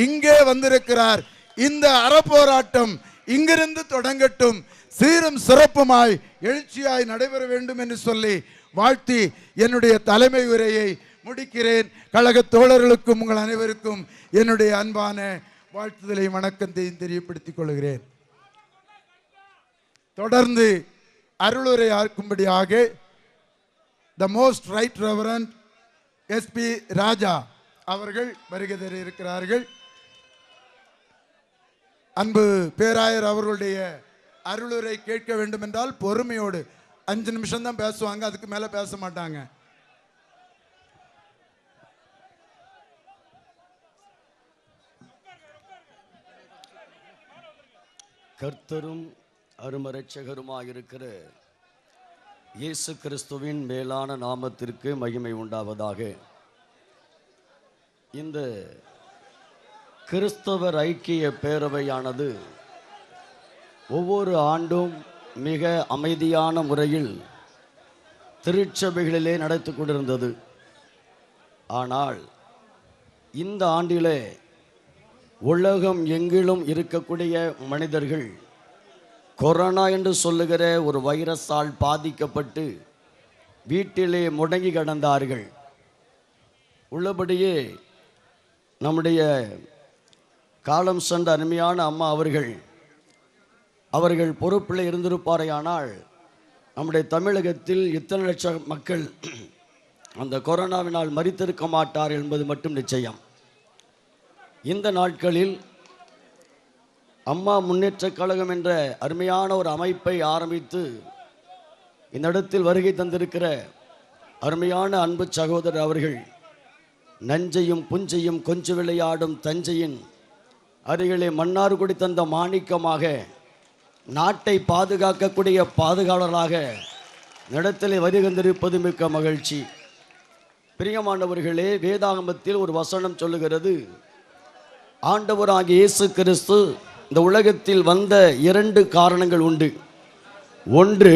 இங்கே வந்திருக்கிறார். இந்த அறப்போராட்டம் இங்கிருந்து தொடங்கட்டும், சீரும் சிறப்புமாய் எழுச்சியாய் நடைபெற வேண்டும் என்று சொல்லி வாழ்த்தி என்னுடைய தலைமை உரையை முடிக்கிறேன். கழக தோழர்களுக்கும் உங்கள் அனைவருக்கும் என்னுடைய அன்பான வாழ்த்துதலை வணக்கத்தையும் தெரியப்படுத்திக் கொள்கிறேன். தொடர்ந்து அருளுரை ஆக்கும்படியாக the most right reverend S P Raja அவர்கள் வருகை தர இருக்கிறார்கள். அன்பு பேராயர் அவர்களுடைய அருளுரை கேட்க வேண்டும் என்றால் பொறுமையோடு 5 நிமிஷம் தான் பேசுவாங்க, அதுக்கு மேல பேச மாட்டாங்க. கர்த்தரும் அருமரட்சகருமாயிருக்கிற இயேசு கிறிஸ்துவின் மேலான நாமத்திற்கு மகிமை உண்டாவதாக. இந்த கிறிஸ்தவர் ஐக்கிய பேரவையானது ஒவ்வொரு ஆண்டும் மிக அமைதியான முறையில் திருச்சபைகளிலே நடத்தி கொண்டிருந்தது. ஆனால் இந்த ஆண்டிலே உலகம் எங்கிலும் இருக்கக்கூடிய மனிதர்கள் கொரோனா என்று சொல்லுகிற ஒரு வைரஸால் பாதிக்கப்பட்டு வீட்டிலே முடங்கி கிடந்தார்கள். உள்ளபடியே நம்முடைய காலம் சென்ற அருமையான அம்மா அவர்கள் பொறுப்பில் இருந்திருப்பாரையானால் நம்முடைய தமிழகத்தில் இத்தனை லட்சம் மக்கள் அந்த கொரோனாவினால் மரித்திருக்க மாட்டார் என்பது மட்டும் நிச்சயம். இந்த நாட்களில் அம்மா முன்னேற்றக் கழகம் என்ற அருமையான ஒரு அமைப்பை ஆரம்பித்து இந்த இடத்தில் வருகை தந்திருக்கிற அருமையான அன்பு சகோதரர் அவர்கள் நஞ்சையும் புஞ்சையும் கொஞ்சு விளையாடும் தஞ்சையின் அருகிலே மன்னார் குடி தந்த மாணிக்கமாக நாட்டை பாதுகாக்கக்கூடிய பாதுகாவலராக இடத்திலே வருகின்றிருப்பது மிக்க மகிழ்ச்சி. பிரியமானவர்களே, வேதாகமத்தில் ஒரு வசனம் சொல்லுகிறது, ஆண்டவராகிய இயேசு கிறிஸ்து இந்த உலகத்தில் வந்த 2 காரணங்கள் உண்டு. ஒன்று,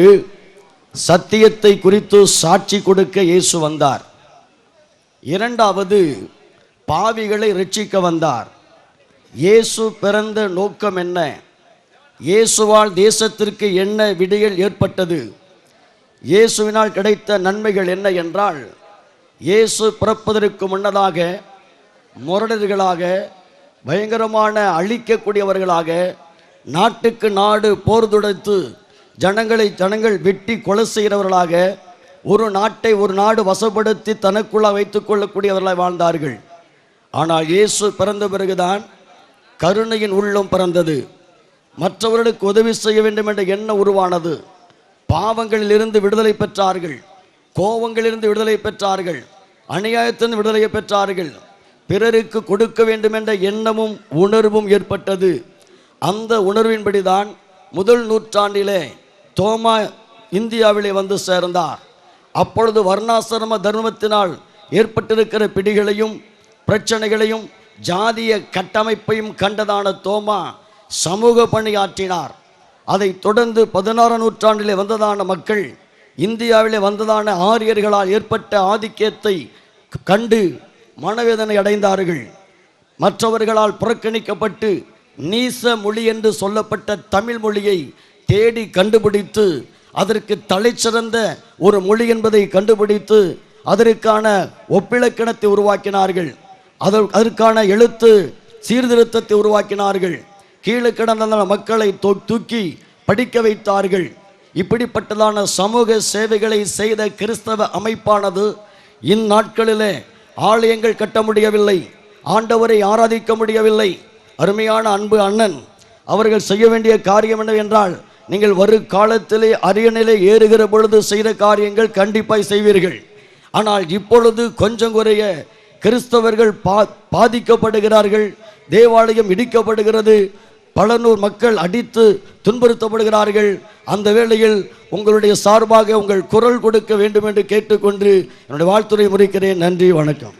சத்தியத்தை குறித்து சாட்சி கொடுக்க இயேசு வந்தார். இரண்டாவது, பாவிகளை ரட்சிக்க வந்தார். இயேசு பிறந்த நோக்கம் என்ன? இயேசுவால் தேசத்திற்கு என்ன விடியல் ஏற்பட்டது? இயேசுவினால் கிடைத்த நன்மைகள் என்ன என்றால், இயேசு பிறப்பதற்கு முன்னதாக முரடர்களாக, பயங்கரமான அழிக்கக்கூடியவர்களாக, நாட்டுக்கு நாடு போர் தொடுத்து ஜனங்கள் வெட்டி கொலை செய்கிறவர்களாக, ஒரு நாட்டை ஒரு நாடு வசப்படுத்தி தனக்குள்ள வைத்துக் கொள்ளக்கூடியவர்களாக வாழ்ந்தார்கள். ஆனால் இயேசு பிறந்த பிறகுதான் கருணையின் உள்ளம் பிறந்தது. மற்றவர்களுக்கு உதவி செய்ய வேண்டும் என்ற எண்ணம் உருவானது. பாவங்களிலிருந்து விடுதலை பெற்றார்கள், கோபங்களிலிருந்து விடுதலை பெற்றார்கள், அநியாயத்திலிருந்து விடுதலை பெற்றார்கள். பிறருக்கு கொடுக்க வேண்டும் என்ற எண்ணமும் உணர்வும் ஏற்பட்டது. அந்த உணர்வின்படிதான் முதல் நூற்றாண்டிலே தோமா இந்தியாவிலே வந்து சேர்ந்தார். அப்பொழுது வர்ணாசிரம தர்மத்தினால் ஏற்பட்டிருக்கிற பிடிகளையும் பிரச்சனைகளையும் ஜாதிய கட்டமைப்பையும் கண்டதான தோமா சமூக பணியாற்றினார். அதைத் தொடர்ந்து 16ஆம் நூற்றாண்டிலே வந்ததான மக்கள் இந்தியாவிலே வந்ததான ஆரியர்களால் ஏற்பட்ட ஆதிக்கத்தை கண்டு மனவேதனை அடைந்தார்கள். மற்றவர்களால் புறக்கணிக்கப்பட்டு நீச மொழி என்று சொல்லப்பட்ட தமிழ் மொழியை தேடி கண்டுபிடித்து அதற்கு தலைச்சிறந்த ஒரு மொழி என்பதை கண்டுபிடித்து அதற்கான ஒப்பிலக்கணத்தை உருவாக்கினார்கள். அதற்கான எழுத்து சீர்திருத்தத்தை உருவாக்கினார்கள். கீழே கிடந்த மக்களை தூக்கி படிக்க வைத்தார்கள். இப்படிப்பட்டதான சமூக சேவைகளை செய்த கிறிஸ்தவ அமைப்பானது இந்நாட்களிலே ஆலயங்கள் கட்ட முடியவில்லை, ஆண்டவரை ஆராதிக்க முடியவில்லை. அருமையான அன்பு அண்ணன் அவர்கள் செய்ய வேண்டிய காரியம் என்னவென்றால், நீங்கள் வரும் காலத்திலே அரியணையிலே ஏறுகிற பொழுது செய்த காரியங்கள் கண்டிப்பாய் செய்வீர்கள். ஆனால் இப்பொழுது கொஞ்சம் குறைய கிறிஸ்தவர்கள் பாதிக்கப்படுகிறார்கள், தேவாலயம் இடிக்கப்படுகிறது, பல நூறு மக்கள் அடித்து துன்புறுத்தப்படுகிறார்கள். அந்த வேளையில் உங்களுடைய சார்பாக உங்கள் குரல் கொடுக்க வேண்டும் என்று கேட்டுக்கொண்டு என்னுடைய வாழ்த்துரை முறிக்கிறேன். நன்றி, வணக்கம்.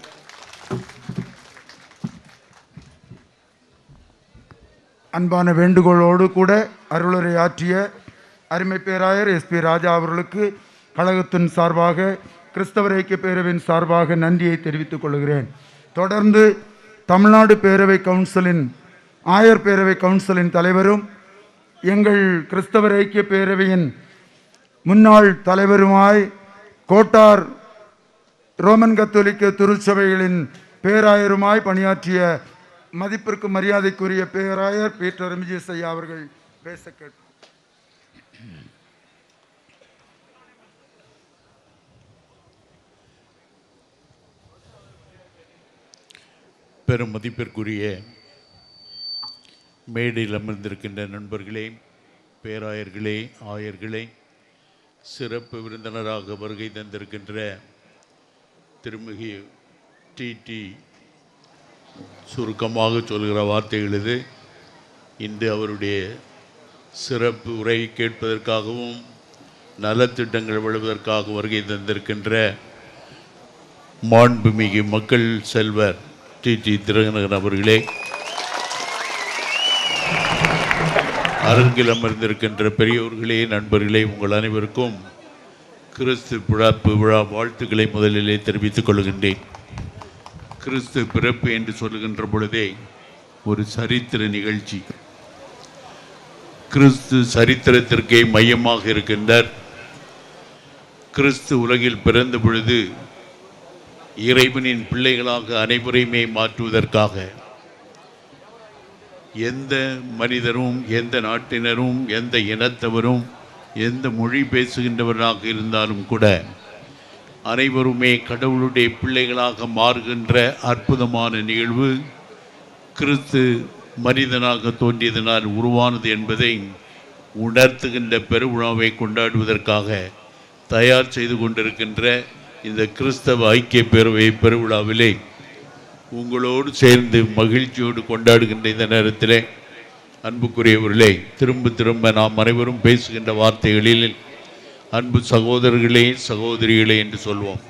அன்பான வேண்டுகோளோடு கூட அருளுரை ஆற்றிய அருமை பேராயர் SP ராஜா அவர்களுக்கு கழகத்தின் சார்பாக, கிறிஸ்தவர் ஐக்கிய பேரவையின் சார்பாக நன்றியை தெரிவித்துக் கொள்கிறேன். தொடர்ந்து தமிழ்நாடு பேரவை கவுன்சிலின் ஆயர் பேரவை கவுன்சிலின் தலைவரும் எங்கள் கிறிஸ்தவர் ஐக்கிய பேரவையின் முன்னாள் தலைவருமாய் கோட்டார் ரோமன் கத்தோலிக்க திருச்சபைகளின் பேராயருமாய் பணியாற்றிய மதிப்பிற்கு மரியாதைக்குரிய பேராயர் பீட்டர் எம்ஜிஎஸ் ஐயா அவர்கள் பேச கேட்போம். பெரும் மதிப்பிற்குரிய மேடையில் அமர்ந்திருக்கின்ற நண்பர்களே, பேராயர்களே, ஆயர்களே, சிறப்பு விருந்தினராக வருகை தந்திருக்கின்ற திருமிகு டிடி சுருக்கமாக சொல்கிற வார்த்தைகள் இது. இன்று அவருடைய சிறப்பு உரை கேட்பதற்காகவும் நலத்திட்டங்கள் வழங்குவதற்காக வருகை தந்திருக்கின்ற மாண்புமிகு மக்கள் செல்வர் டிடி தினகரன் அவர்களே, அரங்கில் அமர்ந்திருக்கின்ற பெரியோர்களே, நண்பர்களே, உங்கள் அனைவருக்கும் கிறிஸ்து பிறப்பு விழா வாழ்த்துக்களை முதலிலே தெரிவித்துக் கொள்கின்றேன். கிறிஸ்து பிறப்பு என்று சொல்லுகின்ற பொழுதே ஒரு சரித்திர நிகழ்ச்சி. கிறிஸ்து சரித்திரத்திற்கே மையமாக இருக்கின்றார். கிறிஸ்து உலகில் பிறந்த பொழுது இறைவனின் பிள்ளைகளாக அனைவரையுமே மாற்றுவதற்காக எந்த மனிதரும், எந்த நாட்டினரும், எந்த இனத்தவரும், எந்த மொழி பேசுகின்றவராக இருந்தாலும் கூட அனைவருமே கடவுளுடைய பிள்ளைகளாக மாறுகின்ற அற்புதமான நிகழ்வு கிறிஸ்து மனிதனாக தோன்றியதனால் உருவானது என்பதை உணர்த்துகின்ற பெருவிழாவை கொண்டாடுவதற்காக தயார் செய்து கொண்டிருக்கின்ற இந்த கிறிஸ்தவ ஐக்கிய பேரவை பெருவிழாவிலே உங்களோடு சேர்ந்து மகிழ்ச்சியோடு கொண்டாடுகின்ற இந்த நேரத்திலே அன்புக்குரியவர்களே, திரும்ப திரும்ப நாம் அனைவரும் பேசுகின்ற வார்த்தைகளில் அன்பு சகோதரர்களே, சகோதரிகளே என்று சொல்வோம்.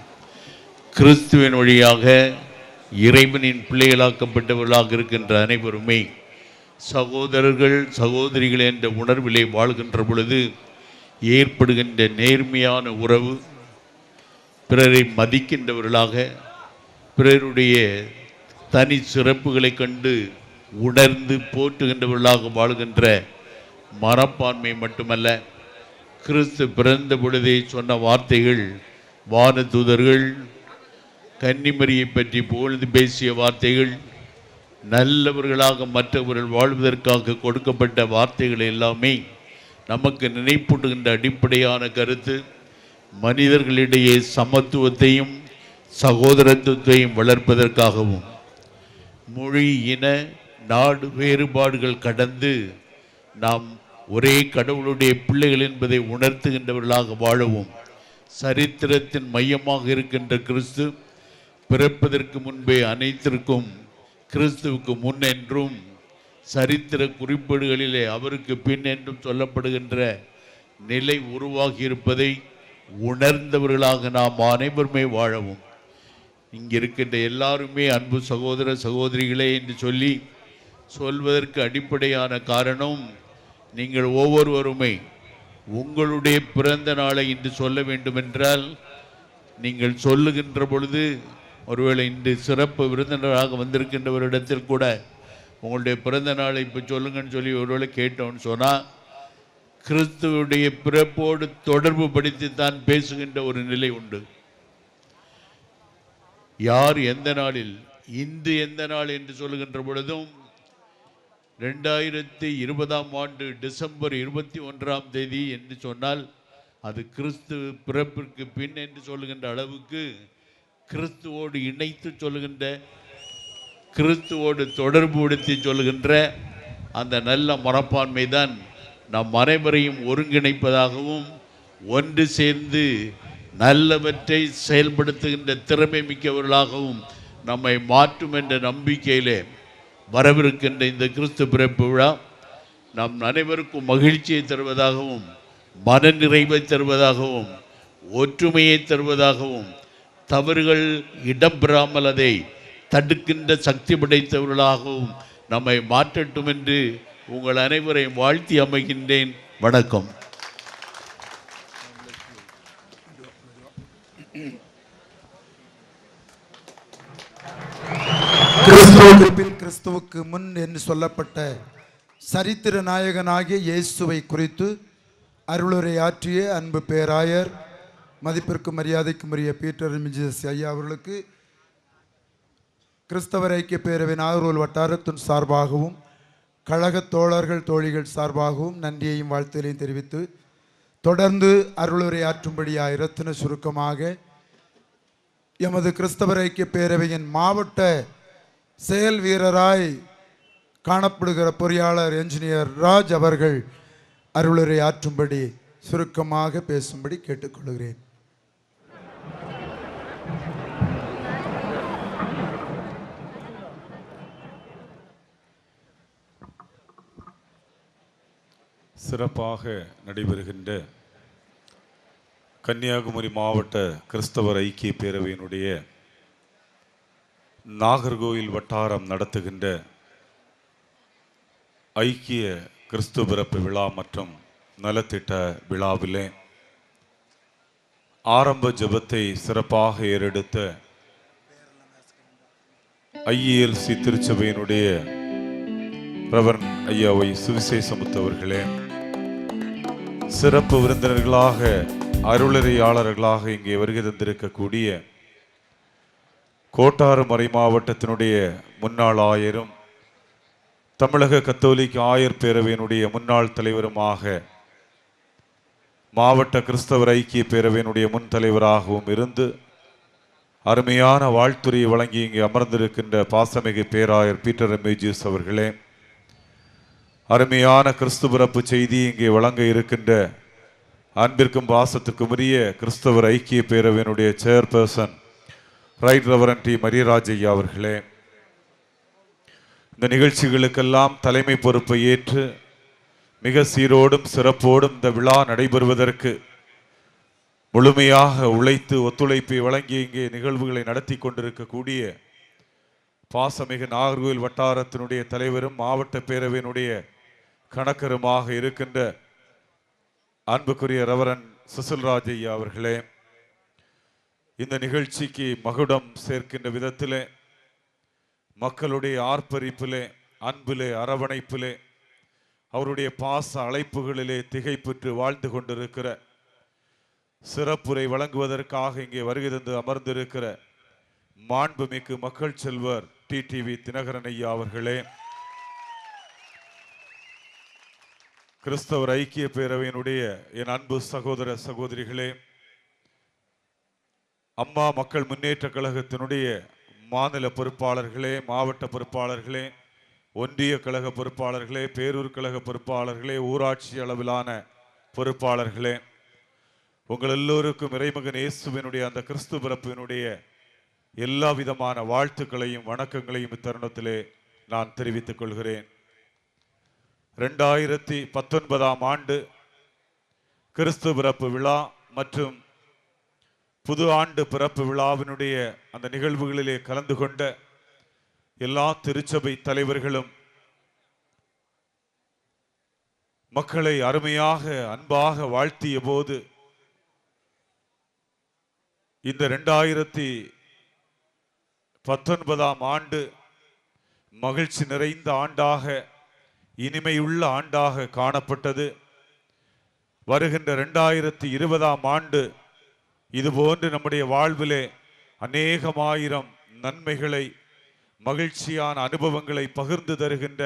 கிறிஸ்துவின் வழியாக இறைவனின் பிள்ளைகளாக்கப்பட்டவர்களாக இருக்கின்ற அனைவருமே சகோதரர்கள், சகோதரிகள் என்ற உணர்விலே வாழ்கின்ற பொழுது ஏற்படுகின்ற நேர்மையான உறவு, பிறரை மதிக்கின்றவர்களாக, பிறருடைய தனி சிறப்புகளை கண்டு உணர்ந்து போற்றுகின்றவர்களாக வாழ்கின்ற மனப்பான்மை மட்டுமல்ல, கிறிஸ்து பிறந்த பொழுதே சொன்ன வார்த்தைகள், வான தூதர்கள் கன்னிமரியை பற்றி புகழ்ந்து பேசிய வார்த்தைகள், நல்லவர்களாக மற்றவர்கள் வாழ்வதற்காக கொடுக்கப்பட்ட வார்த்தைகள் எல்லாமே நமக்கு நினைப்பூட்டுகின்ற அடிப்படையான கருத்து மனிதர்களிடையே சமத்துவத்தையும் சகோதரத்துவத்தையும் வளர்ப்பதற்காகவும் மொழி, இன, நாடு வேறுபாடுகள் கடந்து நாம் ஒரே கடவுளுடைய பிள்ளைகள் என்பதை உணர்த்துகின்றவர்களாக வாழவும், சரித்திரத்தின் மையமாக இருக்கின்ற கிறிஸ்து பிறப்பதற்கு முன்பே அனைத்திற்கும் கிறிஸ்துவுக்கு முன் என்றும் சரித்திர குறிப்பீடுகளிலே அவருக்கு பின் என்றும் சொல்லப்படுகின்ற நிலை உருவாகி இருப்பதை உணர்ந்தவர்களாக நாம் அனைவருமே வாழவும், இங்கிருக்கின்ற எல்லாருமே அன்பு சகோதர சகோதரிகளே என்று சொல்வதற்கு அடிப்படையான காரணம், நீங்கள் ஒவ்வொருவருமே உங்களுடைய பிறந்த நாளை இன்று சொல்ல வேண்டுமென்றால் நீங்கள் சொல்லுகின்ற பொழுது, ஒருவேளை இன்று சிறப்பு விருந்தினராக வந்திருக்கின்றவரிடத்தில் கூட உங்களுடைய பிறந்த நாளை இப்போ சொல்லுங்கன்னு சொல்லி ஒருவேளை கேட்டோன்னு சொன்னால் கிறிஸ்துவுடைய பிறப்போடு தொடர்பு படுத்தி தான் பேசுகின்ற ஒரு நிலை உண்டு. யார் எந்த நாளில், இன்று எந்த நாள் என்று சொல்லுகின்ற பொழுதும் 2020 டிசம்பர் 21 என்று சொன்னால் அது கிறிஸ்து பிறப்பிற்கு பின் என்று சொல்லுகின்ற அளவுக்கு கிறிஸ்துவோடு இணைத்து சொல்லுகின்ற, கிறிஸ்துவோடு தொடர்புபடுத்தி சொல்லுகின்ற அந்த நல்ல மனப்பான்மை தான் நம் அனைவரையும் ஒருங்கிணைப்பதாகவும் ஒன்று சேர்ந்து நல்லவற்றை செயல்படுத்துகின்ற திறமை மிக்கவர்களாகவும் நம்மை மாற்றும் என்ற நம்பிக்கையிலே வரவிருக்கின்ற இந்த கிறிஸ்து பிறப்பு விழா நம் அனைவருக்கும் மகிழ்ச்சியை தருவதாகவும், மன நிறைவை தருவதாகவும், ஒற்றுமையை தருவதாகவும், தவறுகள் இடம்பெறாமல் அதை தடுக்கின்ற சக்தி படைத்தவர்களாகவும் நம்மை மாற்றட்டும் என்று உங்கள் அனைவரையும் வாழ்த்தி அமைகின்றேன். வணக்கம். கிறிஸ்துவுக்கு முன் என்று சொல்லப்பட்ட சரித்திர நாயகனாகிய இயேசுவை குறித்து அருளுரை ஆற்றிய அன்பு பேராயர், மதிப்பிற்கு மரியாதைக்கும் உரிய பீட்டர் மிஜிஸ் ஐயா அவர்களுக்கு கிறிஸ்தவர் ஐக்கிய பேரவை நாகர்கோவில் வட்டாரத்தின் சார்பாகவும் கழக தோழர்கள் தோழிகள் சார்பாகவும் நன்றியையும் வாழ்த்துகளையும் தெரிவித்து, தொடர்ந்து அருளுரை ஆற்றும்படியாக இரத்தின சுருக்கமாக எமது கிறிஸ்தவர் ஐக்கிய பேரவையின் மாவட்ட செயல் வீரராய் காணப்படுகிற பொறியாளர் என்ஜினியர் ராஜ் அவர்கள் அருளுரை ஆற்றும்படி சுருக்கமாக பேசும்படி கேட்டுக்கொள்கிறேன். சிறப்பாக நடைபெறுகின்ற கன்னியாகுமரி மாவட்ட கிறிஸ்தவர் ஐக்கிய பேரவையினுடைய நாகர்கோவில் வட்டாரம் நடத்துகின்ற ஐக்கிய கிறிஸ்து பிறப்பு விழா மற்றும் நலத்திட்ட விழாவிலே ஆரம்ப ஜெபத்தை சிறப்பாக ஏறெடுத்த IELC திருச்சபையினுடைய ரெவரண்ட் ஐயாவை சுவிசேஷமுத்தவர்களே, சிறப்பு விருந்தினர்களாக அருளறையாளர்களாக இங்கே வருகை தந்திருக்கக்கூடிய கோட்டாறு மறை மாவட்டத்தினுடைய முன்னாள் ஆயரும் தமிழக கத்தோலிக்க ஆயர் பேரவையினுடைய முன்னாள் தலைவருமாக மாவட்ட கிறிஸ்தவர் ஐக்கிய பேரவையினுடைய முன் தலைவராகவும் இருந்து அருமையான வாழ்த்துறையை வழங்கி இங்கே அமர்ந்திருக்கின்ற பாசமிகு பேராயர் பீட்டர் எம்ஏஜிஎஸ் அவர்களே, அருமையான கிறிஸ்து பிறப்பு செய்தி இங்கே வழங்க இருக்கின்ற அன்பிற்கும் பாசத்திற்கும் உரிய கிறிஸ்தவர் ஐக்கிய பேரவையினுடைய chairperson right reverend D Mariaraj ஐயா அவர்களே, இந்த நிகழ்ச்சிகளுக்கெல்லாம் தலைமை பொறுப்பை ஏற்று மிக சீரோடும் சிறப்போடும் இந்த விழா நடைபெறுவதற்கு முழுமையாக உழைத்து ஒத்துழைப்பை வழங்கி இங்கே நிகழ்வுகளை நடத்தி கொண்டிருக்கக்கூடிய பாசமிகு நாகர்கோவில் வட்டாரத்தினுடைய தலைவரும் மாவட்ட பேரவையினுடைய கணக்கருமாக இருக்கின்ற அன்புக்குரிய ரெவரண்ட் சுசில்ராஜ் ஐயா அவர்களே, இந்த நிகழ்ச்சிக்கு மகுடம் சேர்க்கின்ற விதத்திலே மக்களுடைய ஆர்ப்பரிப்பிலே, அன்பிலே, அரவணைப்பிலே, அவருடைய பாச அழைப்புகளிலே திகைப்புற்று வாழ்ந்து கொண்டிருக்கிற சிறப்புரை வழங்குவதற்காக இங்கே வருகை தந்து அமர்ந்திருக்கிற மாண்புமிகு மக்கள் செல்வர் டிடிவி தினகரன் ஐயா அவர்களே, கிறிஸ்தவர் ஐக்கிய பேரவையினுடைய என் அன்பு சகோதர சகோதரிகளே, அம்மா மக்கள் முன்னேற்ற கழகத்தினுடைய மாநில பொறுப்பாளர்களே, மாவட்ட பொறுப்பாளர்களே, ஒன்றிய கழக பொறுப்பாளர்களே, பேரூர் கழக பொறுப்பாளர்களே, ஊராட்சி அளவிலான பொறுப்பாளர்களே, உங்கள் எல்லோருக்கும் இறைமகன் இயேசுவினுடைய அந்த கிறிஸ்து பிறப்பினுடைய எல்லா விதமான வாழ்த்துக்களையும் வணக்கங்களையும் இத்தருணத்திலே நான் தெரிவித்துக் கொள்கிறேன். 2019 ஆண்டு கிறிஸ்து பிறப்பு விழா மற்றும் புது ஆண்டு பிறப்பு விழாவினுடைய அந்த நிகழ்வுகளிலே கலந்து கொண்ட எல்லா திருச்சபை தலைவர்களும் மக்களை அருமையாக அன்பாக வாழ்த்திய போது இந்த 2019 ஆண்டு மகிழ்ச்சி நிறைந்த ஆண்டாக, இனிமையுள்ள ஆண்டாக காணப்பட்டது. வருகின்ற 2020 ஆண்டு இதுபோன்று நம்முடைய வாழ்விலே அநேகமாயிரம் நன்மைகளை, மகிழ்ச்சியான அனுபவங்களை பகிர்ந்து தருகின்ற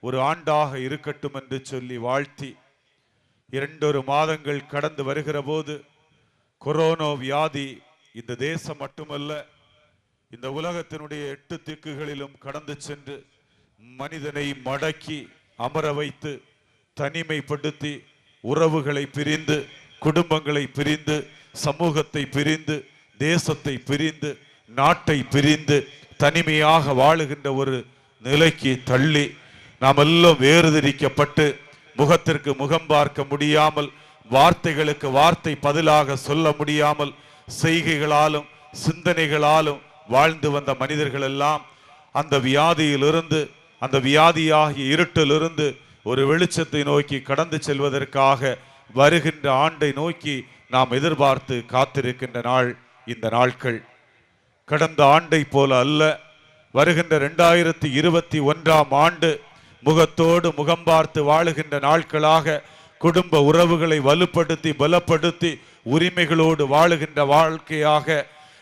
ஒரு ஆண்டாக இருக்கட்டும் என்று சொல்லி வாழ்த்தி, 2 மாதங்கள் கடந்து வருகிற போது கொரோனா வியாதி இந்த தேசம் மட்டுமல்ல, இந்த உலகத்தினுடைய 8 திக்குகளிலும் கடந்து சென்று மனிதனை மடக்கி அமர வைத்து, தனிமைப்படுத்தி, உறவுகளை பிரிந்து, குடும்பங்களை பிரிந்து, சமூகத்தை பிரிந்து, தேசத்தை பிரிந்து, நாட்டை பிரிந்து, தனிமையாக வாழுகின்ற ஒரு நிலைக்கு தள்ளி நாம் எல்லாம் வேறுதிரிக்கப்பட்டு முகத்திற்கு முகம் பார்க்க முடியாமல், வார்த்தைகளுக்கு வார்த்தை பதிலாக சொல்ல முடியாமல், செய்கைகளாலும் சிந்தனைகளாலும் வாழ்ந்து வந்த மனிதர்கள் எல்லாம் அந்த வியாதியிலிருந்து, அந்த வியாதியாகிய இருட்டிலிருந்து ஒரு வெளிச்சத்தை நோக்கி கடந்து செல்வதற்காக வருகின்ற ஆண்டை நோக்கி நாம் எதிர்பார்த்து காத்திருக்கின்ற நாள் இந்த நாட்கள். கடந்த ஆண்டை போல அல்ல, வருகின்ற 2021 ஆண்டு முகத்தோடு முகம் பார்த்து வாழுகின்ற நாட்களாக, குடும்ப உறவுகளை வலுப்படுத்தி பலப்படுத்தி உரிமைகளோடு வாழுகின்ற வாழ்க்கையாக,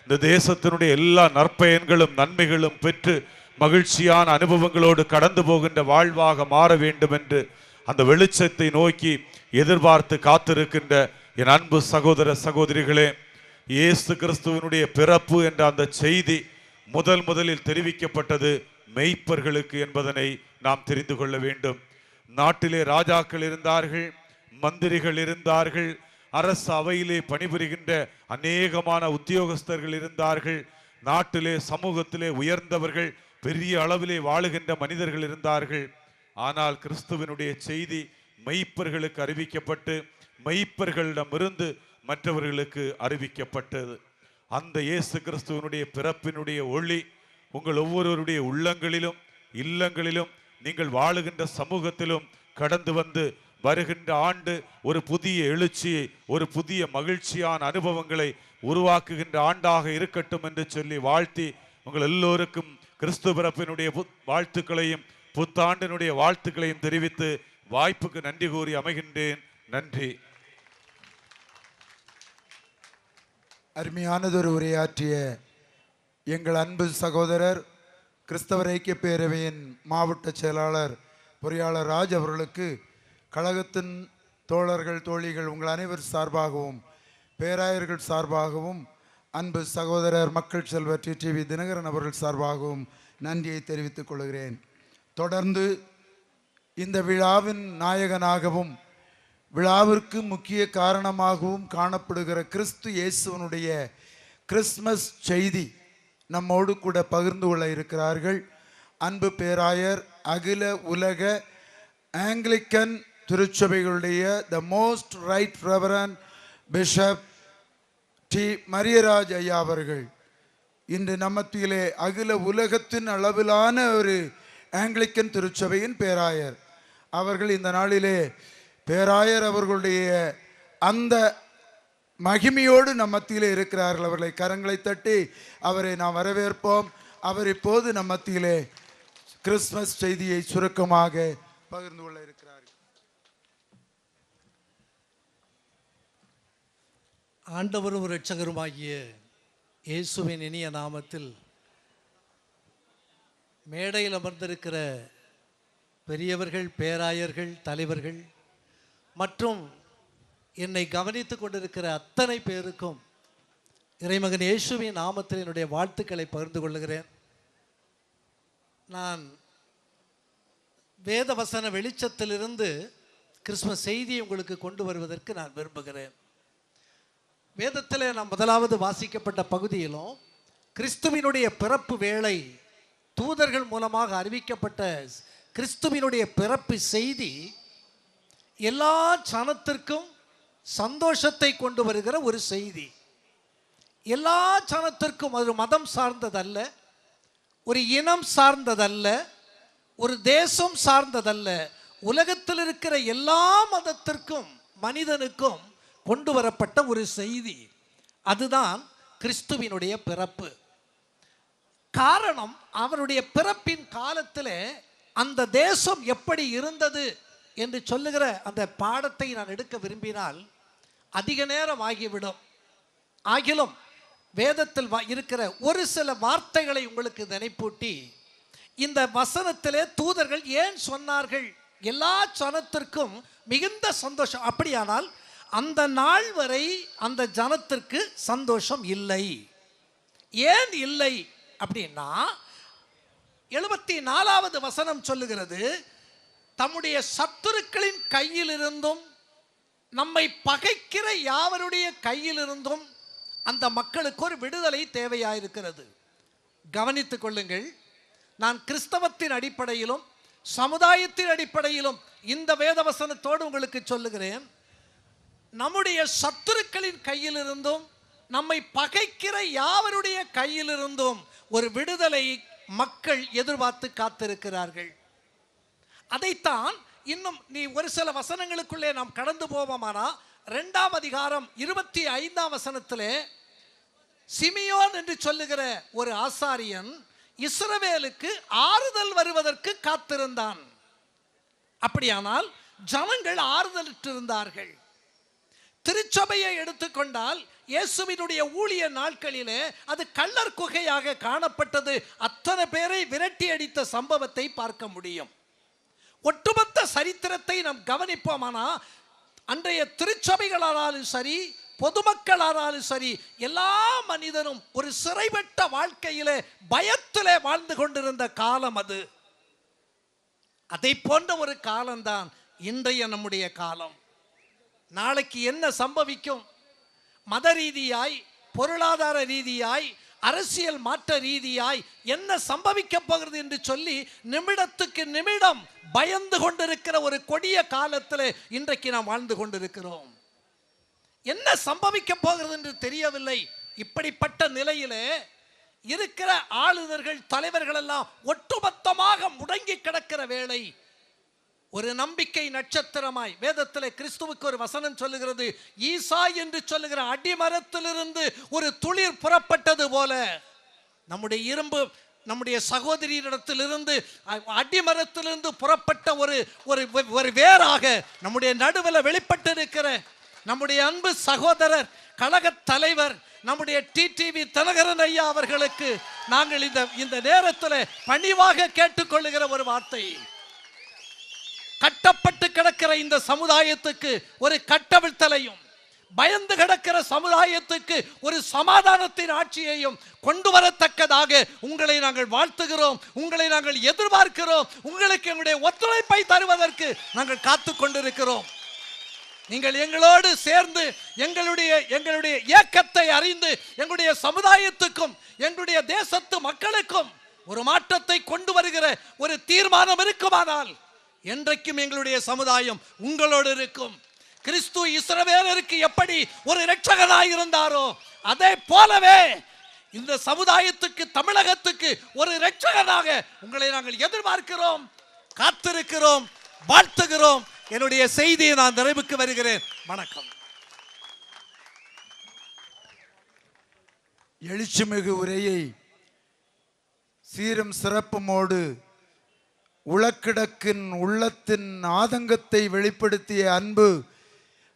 இந்த தேசத்தினுடைய எல்லா நற்பயன்களும் நன்மைகளும் பெற்று மகிழ்ச்சியான அனுபவங்களோடு கடந்து போகின்ற வாழ்வாக மாற வேண்டும் என்று அந்த வெளிச்சத்தை நோக்கி எதிர்பார்த்து காத்திருக்கின்ற என் அன்பு சகோதர சகோதரிகளே, இயேசு கிறிஸ்துவனுடைய பிறப்பு என்ற அந்த செய்தி முதலில் தெரிவிக்கப்பட்டது மெய்ப்பர்களுக்கு என்பதனை நாம் தெரிந்து கொள்ள வேண்டும். நாட்டிலே ராஜாக்கள் இருந்தார்கள், மந்திரிகள் இருந்தார்கள், அரசு அவையிலே பணிபுரிகின்ற அநேகமான உத்தியோகஸ்தர்கள் இருந்தார்கள், நாட்டிலே சமூகத்திலே உயர்ந்தவர்கள், பெரிய அளவிலே வாழுகின்ற மனிதர்கள் இருந்தார்கள். ஆனால் கிறிஸ்துவனுடைய செய்தி மெய்ப்பர்களுக்கு அறிவிக்கப்பட்டு மெய்ப்பர்களிடமிருந்து மற்றவர்களுக்கு அறிவிக்கப்பட்டது. அந்த இயேசு கிறிஸ்துவனுடைய பிறப்பினுடைய ஒளி உங்கள் ஒவ்வொருவருடைய உள்ளங்களிலும் இல்லங்களிலும் நீங்கள் வாழுகின்ற சமூகத்திலும் கடந்து வந்து வருகின்ற ஆண்டு ஒரு புதிய எழுச்சியை, ஒரு புதிய மகிழ்ச்சியான அனுபவங்களை உருவாக்குகின்ற ஆண்டாக இருக்கட்டும் என்று சொல்லி வாழ்த்தி, உங்கள் எல்லோருக்கும் கிறிஸ்து பிறப்பினுடைய வாழ்த்துக்களையும் புத்தாண்டினுடைய வாழ்த்துக்களையும் தெரிவித்து வாய்ப்புக்கு நன்றி கூறி அமைகின்றேன். நன்றி. அருமையானதொரு உரையாற்றிய எங்கள் அன்பு சகோதரர் கிறிஸ்தவர் ஐக்கிய பேரவையின் மாவட்ட செயலாளர் பொறியாளர் ராஜ் அவர்களுக்கு கழகத்தின் தோழர்கள் தோழிகள் உங்கள் அனைவர் சார்பாகவும் பேராயர்கள் சார்பாகவும் அன்பு சகோதரர் மக்கள் செல்வர் டிடிவி தினகரன் அவர்கள் சார்பாகவும் நன்றியை தெரிவித்துக் கொள்கிறேன். தொடர்ந்து இந்த விழாவின் நாயகனாகவும் விழாவிற்கு முக்கிய காரணமாகவும் காணப்படுகிற கிறிஸ்து இயேசுவனுடைய கிறிஸ்மஸ் செய்தி நம்மோடு கூட பகிர்ந்து கொள்ள இருக்கிறார்கள். அன்பு பேராயர் அகில உலக ஆங்கிலிக்கன் திருச்சபைகளுடைய the most right reverend bishop D Mariaraj ஐயா அவர்கள் இன்று நம்மத்திலே அகில உலகத்தின் அளவிலான ஒரு ஆங்கிலிக்கன் திருச்சபையின் பேராயர் அவர்கள் இந்த நாளிலே பேராயர் அவர்களுடைய அந்த மகிமையோடு நம்மத்திலே இருக்கிறார்கள். அவர்களை கரங்களை தட்டி அவரை நாம் வரவேற்போம். அவர் இப்போது நம்மத்திலே கிறிஸ்துமஸ் செய்தியை சுருக்கமாக பகிர்ந்து கொள்ள இருக்கிறார்கள். ஆண்டவரும் இரட்சகருமாகிய இயேசுவின் இனிய நாமத்தில் மேடையில் அமர்ந்திருக்கிற பெரியவர்கள், பேராயர்கள், தலைவர்கள் மற்றும் என்னை கவனித்து கொண்டிருக்கிற அத்தனை பேருக்கும் இறைமகன் இயேசுவின் நாமத்தில் என்னுடைய வாழ்த்துக்களை பகிர்ந்து கொள்கிறேன். நான் வேத வசன வெளிச்சத்திலிருந்து கிறிஸ்துமஸ் செய்தியை உங்களுக்கு கொண்டு வருவதற்கு நான் விரும்புகிறேன். வேதத்தில் நாம் முதலாவது வாசிக்கப்பட்ட பகுதியிலும் கிறிஸ்துவினுடைய பிறப்பு வேளை தூதர்கள் மூலமாக அறிவிக்கப்பட்ட கிறிஸ்துவினுடைய பிறப்பு செய்தி எல்லா சனத்திற்கும் சந்தோஷத்தை கொண்டு வருகிற ஒரு செய்தி. எல்லா சனத்திற்கும் ஒரு மதம் சார்ந்ததல்ல, ஒரு இனம் சார்ந்ததல்ல, ஒரு தேசம் சார்ந்ததல்ல, உலகத்தில் இருக்கிற எல்லா மதத்திற்கும் மனிதனுக்கும் கொண்டு வரப்பட்ட ஒரு செய்தி. அதுதான் கிறிஸ்துவினுடைய பிறப்பு. காரணம், அவருடைய பிறப்பின் காலத்தில் அந்த தேசம் எப்படி இருந்தது என்று சொல்லுகிற அந்த பாடத்தை நான் எடுக்க விரும்பினால் அதிக நேரம் ஆகிவிடும். ஆகிலும் வேதத்தில் இருக்கிற ஒரு சில வார்த்தைகளை உங்களுக்கு நினைப்பூட்டி, இந்த வசனத்திலே தூதர்கள் ஏன் சொன்னார்கள் எல்லா ஜனத்திற்கும் மிகுந்த சந்தோஷம், அப்படியானால் அந்த நாள் வரை அந்த ஜனத்திற்கு சந்தோஷம் இல்லை. ஏன் இல்லை அப்படின்னா 74வது வசனம் சொல்லுகிறது, தம்முடைய சத்துருக்களின் கையிலிருந்தும் நம்மை பகைக்கிற யாவருடைய கையிலிருந்தும் அந்த மக்களுக்கு ஒரு விடுதலை தேவையாயிருக்கிறது. கவனித்துக் கொள்ளுங்கள், நான் கிறிஸ்தவத்தின் அடிப்படையிலும் சமுதாயத்தின் அடிப்படையிலும் இந்த வேதவசனத்தோடு உங்களுக்கு சொல்லுகிறேன். நம்முடைய சத்துருக்களின் கையிலிருந்தும் நம்மை பகைக்கிற யாவருடைய கையிலிருந்தும் ஒரு விடுதலை மக்கள் எதிர்பார்த்து காத்திருக்கிறார்கள். அதைத்தான் இன்னும் நீ ஒரு சில வசனங்களுக்குள்ளே நாம் கடந்து போவோமானா 2ஆம் அதிகாரம் 25ஆம் வசனத்திலே சிமியோன் என்று சொல்லுகிற ஒரு ஆசாரியன் இஸ்ரவேலுக்கு ஆறுதல் வருவதற்கு காத்திருந்தான். அப்படியானால் ஜனங்கள் ஆறுதலிட்டிருந்தார்கள். திருச்சபையை எடுத்துக்கொண்டால் இயேசுவினுடைய ஊழிய நாட்களிலே அது கள்ளர் குகையாக காணப்பட்டது. அத்தனை பேரை விரட்டி அடித்த சம்பவத்தை பார்க்க முடியும். ஒட்டுமொத்த சரித்திரத்தை நாம் கவனிப்போமானா அன்றைய திருச்சபைகளாலும் சரி, பொதுமக்களாலும் சரி, எல்லா மனிதனும் ஒரு சிறைப்பட்ட வாழ்க்கையிலே பயத்திலே வாழ்ந்து கொண்டிருந்த காலம் அது. அதை போன்ற ஒரு காலம்தான் இன்றைய நம்முடைய காலம். நாளைக்கு என்ன சம்பவிக்கும், மத ரீதியாய், பொருளாதார ரீதியாய், அரசியல் மாற்ற ரீதியாய் என்ன சம்பவிக்க போகிறது என்று சொல்லி நிமிடத்துக்கு நிமிடம் பயந்து கொண்டிருக்கிற ஒரு கொடிய காலத்தில் இன்றைக்கு நாம் வாழ்ந்து கொண்டிருக்கிறோம். என்ன சம்பவிக்க போகிறது என்று தெரியவில்லை. இப்படிப்பட்ட நிலையிலே இருக்கிற ஆளுநர்கள், தலைவர்கள் எல்லாம் ஒட்டுமொத்தமாக முடங்கி கிடக்கிற வேளை ஒரு நம்பிக்கை நட்சத்திரமாய் வேதத்திலே கிறிஸ்துவுக்கு ஒரு வசனம் சொல்லுகிறது, ஈசா என்று சொல்லுகிற அடிமரத்திலிருந்து ஒரு துளிர் புறப்பட்டது போல நம்முடைய இரும்பு, நம்முடைய சகோதரியிடத்திலிருந்து அடிமரத்திலிருந்து புறப்பட்ட ஒரு வேராக நம்முடைய நடுவில் வெளிப்பட்டு இருக்கிற நம்முடைய அன்பு சகோதரர், கழக தலைவர், நம்முடைய டிடிவி தினகரன் ஐயா அவர்களுக்கு நாங்கள் இந்த நேரத்தில் பணிவாக கேட்டுக்கொள்ளுகிற ஒரு வார்த்தை, கட்டப்பட்டு கிடக்கிற இந்த சமுதாயத்துக்கு ஒரு கட்டவிழ்த்தலையும், பயந்து கிடக்கிற சமுதாயத்துக்கு ஒரு சமாதானத்தின் ஆட்சியையும் கொண்டு வரத்தக்கதாக உங்களை நாங்கள் வாழ்த்துகிறோம், உங்களை நாங்கள் எதிர்பார்க்கிறோம், உங்களுக்கு எங்களுடைய ஒத்துழைப்பை தருவதற்கு நாங்கள் காத்து கொண்டிருக்கிறோம். நீங்கள் எங்களோடு சேர்ந்து எங்களுடைய இயக்கத்தை அறிந்து எங்களுடைய சமுதாயத்துக்கும் எங்களுடைய தேசத்து மக்களுக்கும் ஒரு மாற்றத்தை கொண்டு வருகிற ஒரு தீர்மானம் இருக்குமானால் என்றைக்கும் எங்களுடைய சமுதாயம் உங்களோடு இருக்கும். கிறிஸ்து இஸ்ரவேலருக்கு எப்படி ஒரு இரட்சகனாய் இருந்தாரோ அதே போலவே இந்த சமுதாயத்துக்கு, தமிழகத்துக்கு ஒரு இரட்சகனாக உங்களை நாங்கள் எதிர்பார்க்கிறோம், காத்திருக்கிறோம், வாழ்த்துகிறோம். என்னுடைய செய்தியை நான் நிறைவுக்கு வருகிறேன். வணக்கம். எழுச்சிமிகு உரையை சீரும் சிறப்புமோடு உளக்கிடக்கின் உள்ளத்தின் ஆதங்கத்தை வெளிப்படுத்திய அன்பு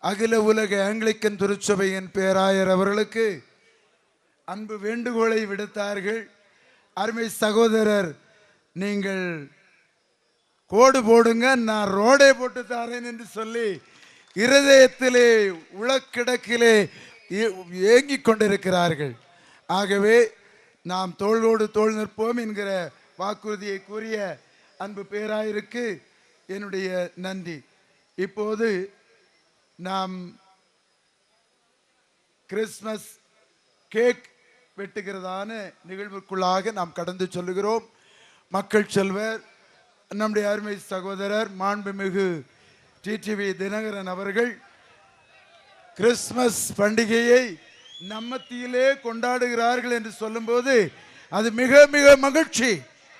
அகில உலக ஆங்கிலிக்கன் திருச்சபையின் பேராயர் அவர்களுக்கு அன்பு வேண்டுகோளை விடுத்தார்கள். அருமை சகோதரர், நீங்கள் கோடு போடுங்க, நான் ரோடே போட்டு தாரேன் என்று சொல்லி இருதயத்திலே உளக்கிடக்கிலே ஏங்கிக் கொண்டிருக்கிறார்கள். ஆகவே நாம் தோளோடு தோள் நிற்போம் என்கிற வாக்குறுதியை கூறிய அன்பு பேராயருக்கு என்னுடைய நன்றி. இப்போது நாம் கிறிஸ்மஸ் கேக் வெட்டுகிறதான நிகழ்வுக்குள்ளாக நாம் கடந்து சொல்லுகிறோம். மக்கள் செல்வர் நம்முடைய அருமை சகோதரர் மாண்புமிகு டிடிவி தினகரன் அவர்கள் கிறிஸ்மஸ் பண்டிகையை நம்மத்தியிலே கொண்டாடுகிறார்கள் என்று சொல்லும்போது அது மிக மிக மகிழ்ச்சி.